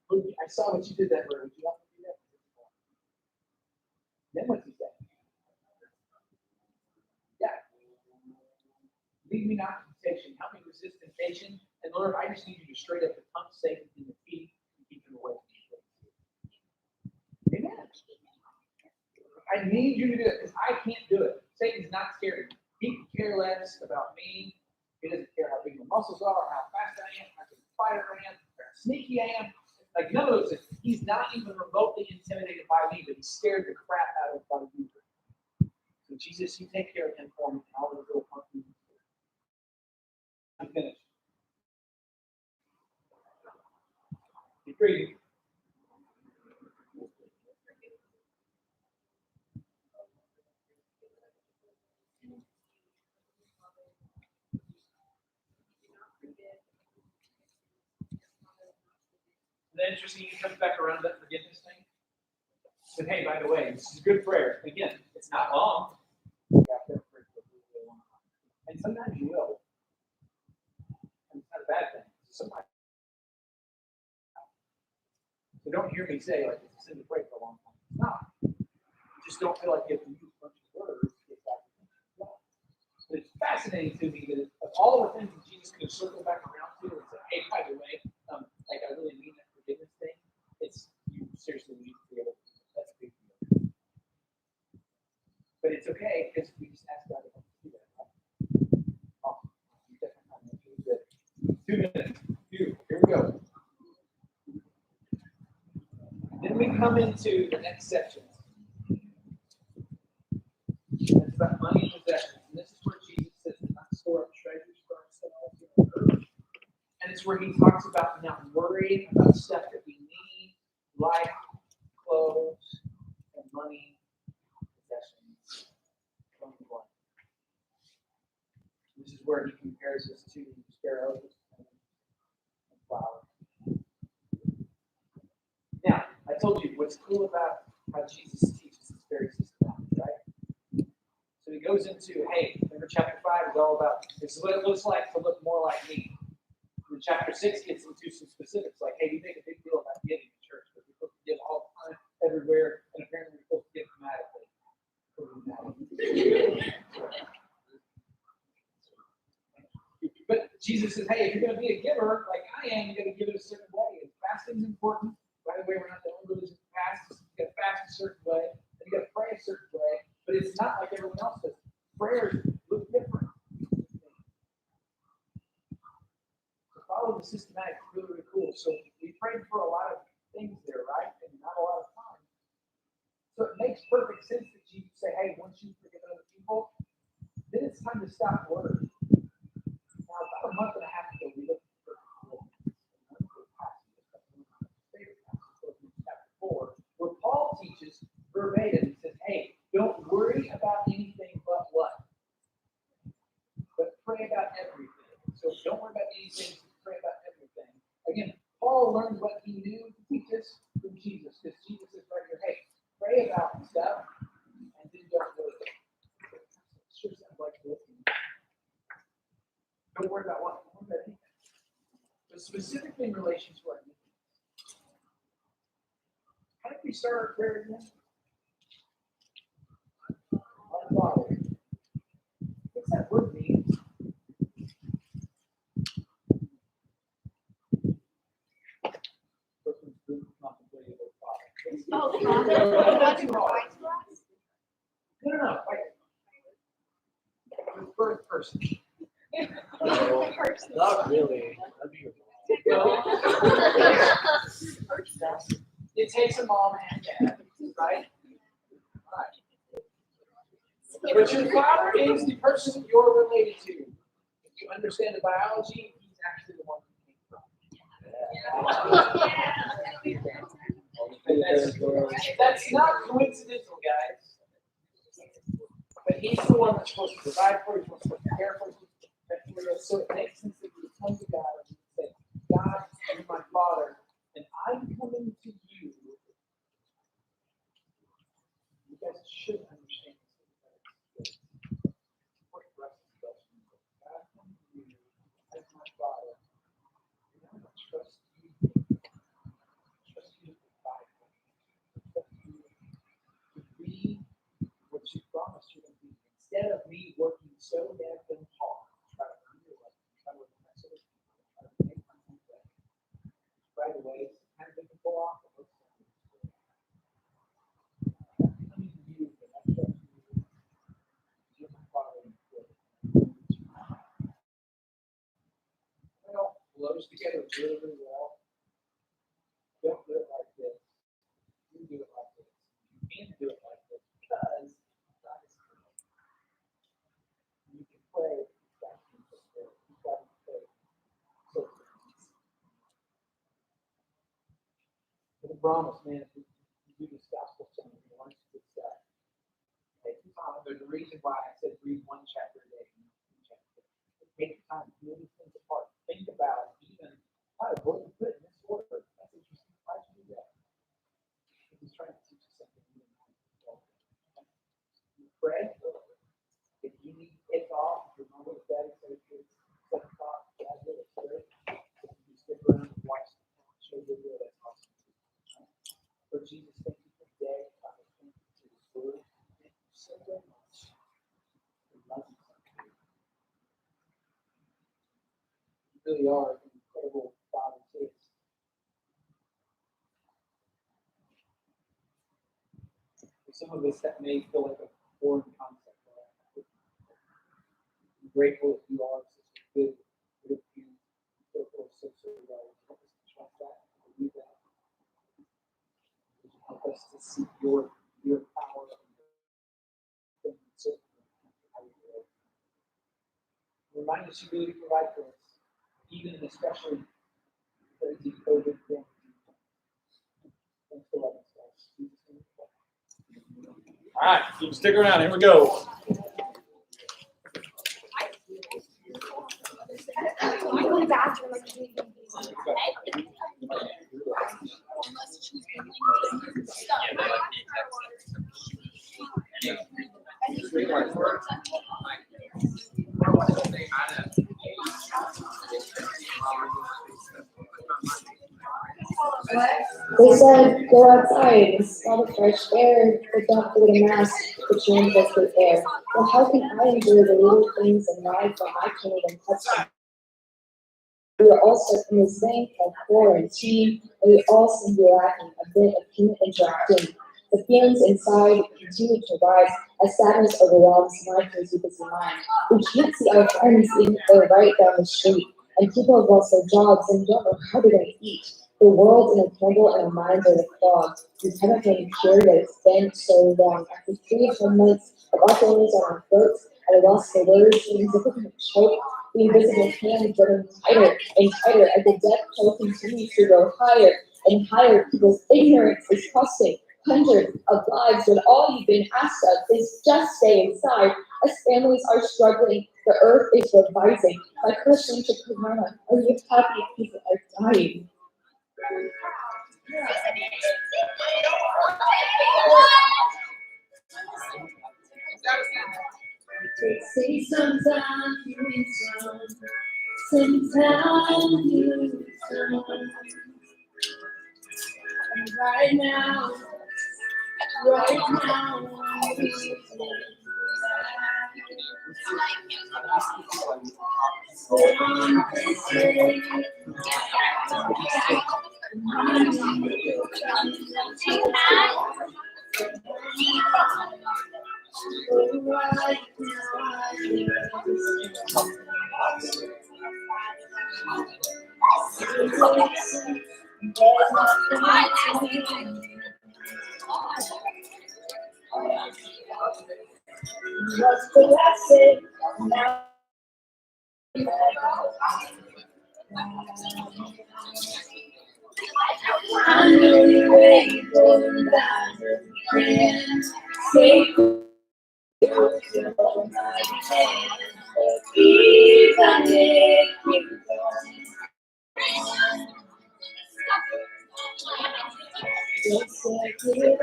I saw what you did that, Lord. Would you help me do that? Then what's he say? Yeah. Lead me not to temptation. Help me resist temptation. And Lord, I just need you to straight up pump Satan in the feet and keep him away from you. Amen. I need you to do it because I can't do it. Satan's not scared. He can care less about me. He doesn't care how big my muscles are, how fast I am, how good a fighter I am, how sneaky I am. Like none of those things. He's not even remotely intimidated by me, but he's scared the crap out of you. So Jesus, you take care of him for me, and I'll go pump you. I'm finished. Keep reading. that interesting? He comes back around to that forgiveness thing. But hey, by the way, this is a good prayer. Again, it's not long. You have to pray for a really long time. And sometimes you will. And it's not a bad thing. Sometimes. So don't hear me say like it's a sin to pray for a long time. It's not. You just don't feel like you have to use a bunch of words to get back to God. But it's fascinating to me that of all the things that Jesus could have circled back around to and said, hey, by the way, like I really mean that forgiveness thing, it's you seriously need to be able to do that. That's a big deal. But it's okay because we just ask God to help us do that. Right? Awesome. You definitely have to do it. 2 minutes. Here we go. Then we come into the next section. It's about money and possessions. And this is where Jesus says, not store up treasures for ourselves on earth. And it's where he talks about not worrying about stuff that we need, like clothes and money, possessions. This is where he compares us to sparrows and flowers. Now, I told you what's cool about how Jesus teaches is very systematic, right? So he goes into, hey, remember chapter 5 is all about this is what it looks like to look more like me. And chapter 6 gets into some specifics, like, hey, we make a big deal about giving in church, but we're supposed to give all the time, everywhere, and apparently we're supposed to give dramatically. But Jesus says, hey, if you're going to be a giver like I am, you're going to give it a certain way. And fasting is important. By the way, we're not the only religion that fasts. You got to fast a certain way, and you got to pray a certain way. But it's not like everyone else does. Prayers look different. So follow the systematic is really, really cool. So we prayed for a lot of things there, right? And not a lot of time. So it makes perfect sense that you say, hey, once you forgive other people, then it's time to stop worrying. Now, about a month and a half ago, we looked for chapter 4, where Paul teaches verbatim. He says, hey, don't worry about anything but what? But pray about everything. So don't worry about anything, pray about everything. Again, Paul learned what he knew to teach us from Jesus, because Jesus is right here, hey, pray about stuff, and then don't worry. Sure sounds like listening. Don't worry about what? Don't worry about anything. But specifically in relation to our needs. How did we start our prayer again? Our Father. What's that word mean? Oh, Father, No. Wait. The first person. Not really. That'd be It takes a mom and dad, right? But your father is the person you're related to. If you understand the biology, he's actually the one you came from. That's not coincidental, guys. But he's the one that's supposed to provide for you, supposed to care for you. So it makes sense that you come to God and say, God, you're my Father, and I'm coming to you. You guys should understand this. God, come to you as my Father, and I'm going to trust you. Trust you to provide for me. Trust you to be what you promised you're going to be. Instead of me working so damn hard to try to earn your life, try to mess with people, try to make my own way. Right away, it's kind of they can pull off of those things. I need you, but I trust you. You're my Father in heaven. Well, blows together really, really well. Don't do it like this. You do it like this. You can't do it like this because God is good. You can pray. God can pray. God can pray. So, the promise, man, if you do this gospel study, you learn some good stuff. Take your time. There's a reason why I said read one chapter a day. Take your time. Do these things apart. Think about even, boy, you put it in this order. That's interesting. some of us that may feel like a foreign concept. I'm grateful that you are such a good parent. So well. Help us to trust that, believe that. Help us to see your power and how you do it. Remind us you really provide for us, even and especially crazy COVID thing. Thanks for letting us, guys. All right, you stick around. Here we go. They said, go outside and smell the fresh air, but don't put a mask to change what's with air. Well, how can I enjoy the little things in life when I can't even touch them? We are all stuck in the same quarantine, and we all seem to be lacking a bit of human interaction. The feelings inside continue to rise as sadness overwhelms my deepest mind. We can't see our friends even if they're right down the street, and people have lost their jobs and don't know how they're going to eat. The world's in a tumble and our minds are in a fog. We haven't been cured that it's been so long. After 3 whole months of our feelings on our throats, and I lost the words, it was difficult to choke. The invisible hand getting tighter and tighter as the death toll continues to go higher and higher. People's ignorance is costing hundreds of lives when all you've been asked of is just stay inside. As families are struggling, the earth is revising. My question to Corona, are you happy if people are dying? Say sometimes you need some, sometimes you need some. And right now, what's the lesson now? I know you're able that can take you to my hand, even if you don't. Just like it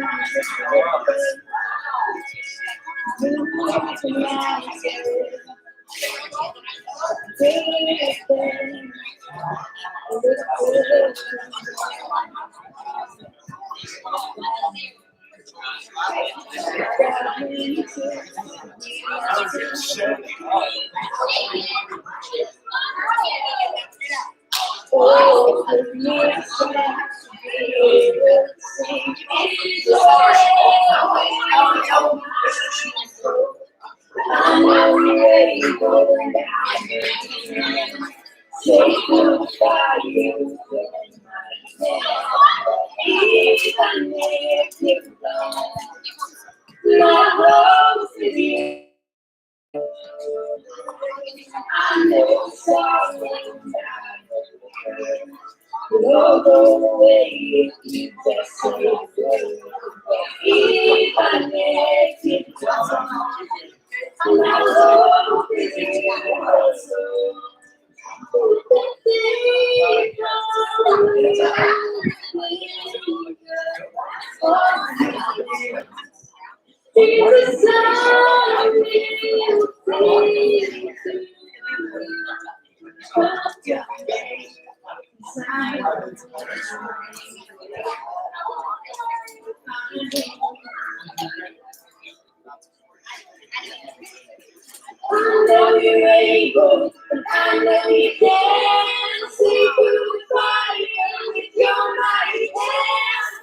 I know you're able, and I know you can see through the fire with your mighty hands.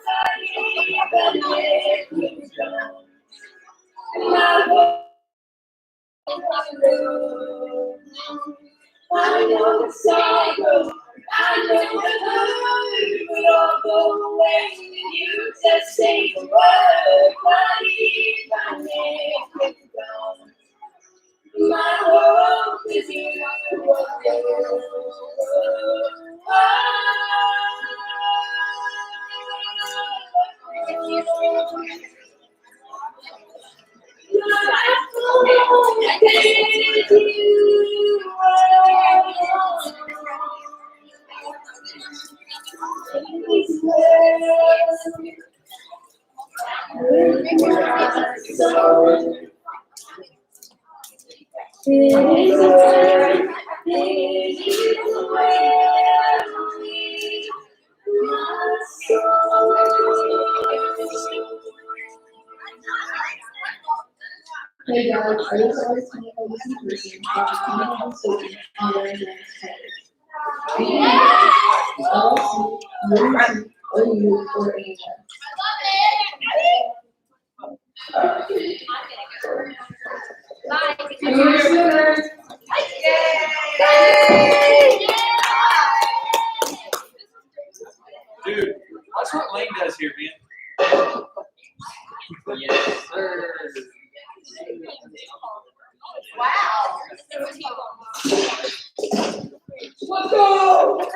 Even if you don't. away, you just say the word, honey, my name is gone. My hope is in you. Hey God, I was always kind of a listen person, but I'm not decision on where to take. Or you or anyone. Dude, that's what Lane does here, man. Yes, sir. Wow. Let's go!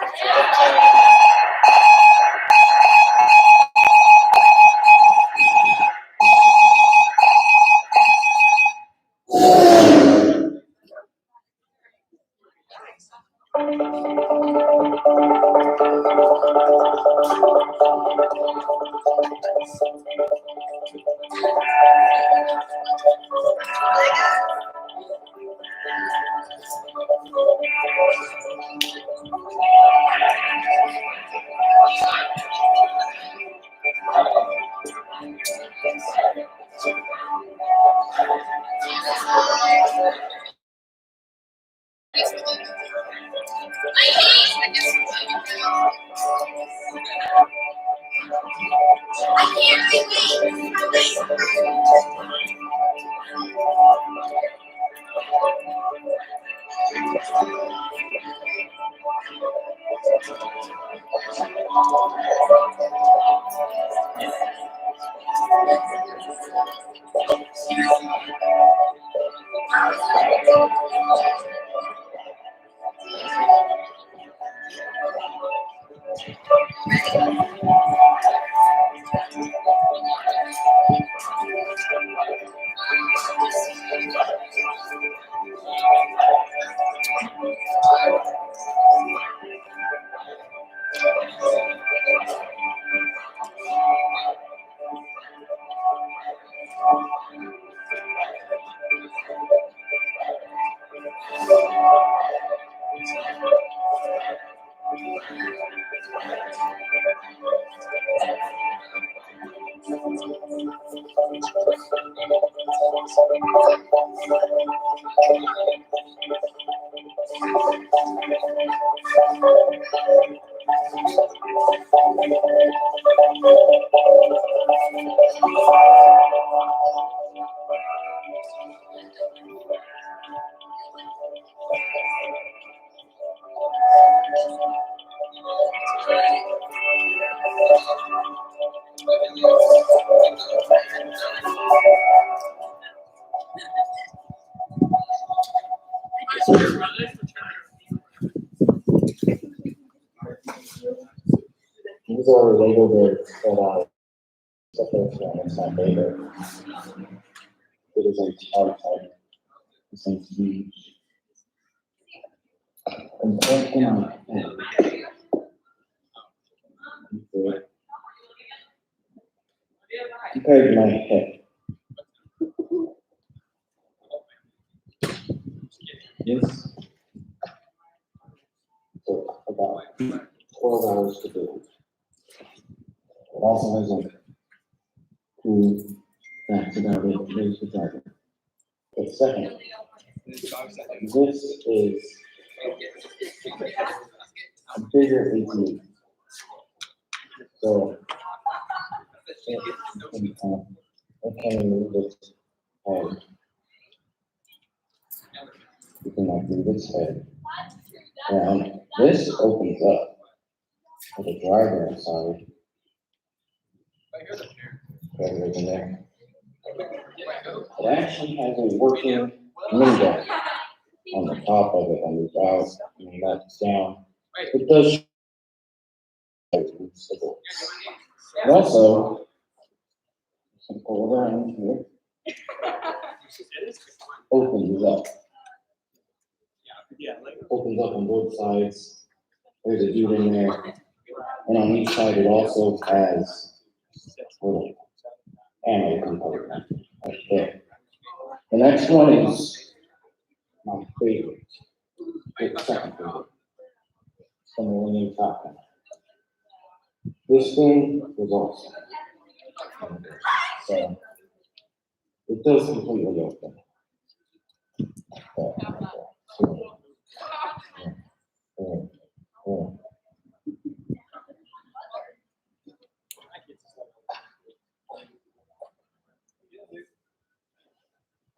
These are labeled as it's not labeled. It is a type. It's a huge. Compared to my head. Yes. So about 12 hours to do. It also has a cool facts about it. Here's the target. But second, this is a bigger 18. So I can move this head. You can like move this head. And this opens up with a driver inside. Everything there. It actually has a working window on the top of it, on the out, and that's down. It does. It also, some pull around here, opens up. Opens up on both sides. There's a dude in there. And on each side, it also has a little ammo compartment right there. The next one is my favorite. The second favorite. Some of the new top one. This thing was awesome. So it does completely open.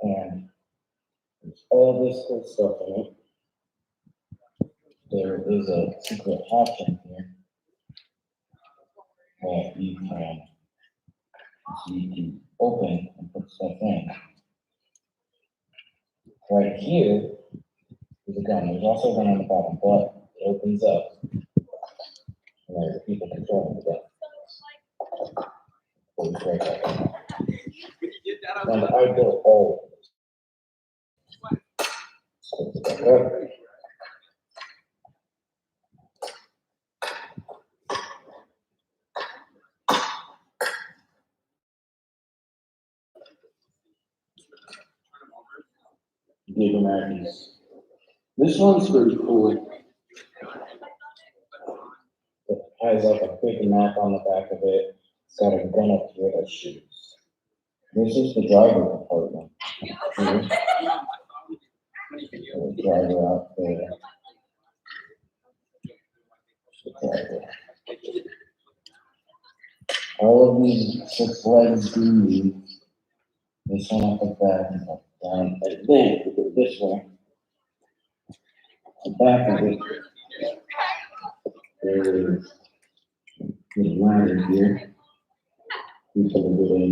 And there's all this good stuff in it. There is a secret hatch in here that you can open and put stuff in. Right here is a gun. There's also a gun on the bottom, but it opens up. And there are people controlling the gun. So it's right there. And I built all of this. So it's back up. Big Americans. This one's pretty cool. It has like a big map on the back of it. It's got a gun up here that shoots. This is the driver compartment. Here. The driver out there. The driver. All of these 6 legs do move. This one up the back is up down. And then we go this way. The back of it. There's a ladder here. We put it in.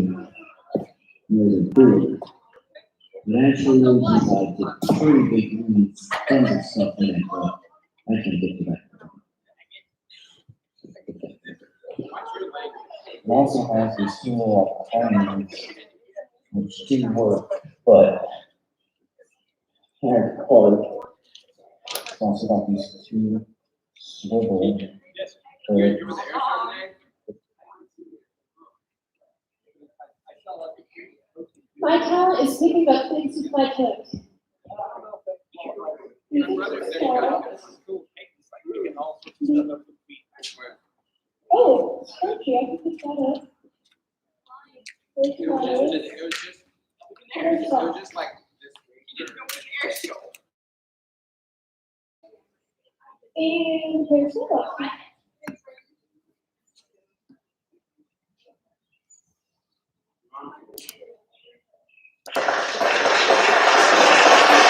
There's a door. It actually moves inside. It's pretty big room. Tons of stuff in it, but I can get to that. It also has these 2 little cannons, which do work, but they're hard. It's also got these 2 swivel. My talent is picking up things with my toes. Oh, thank you. I can pick that up. Thank you, Molly. There's some. And there's a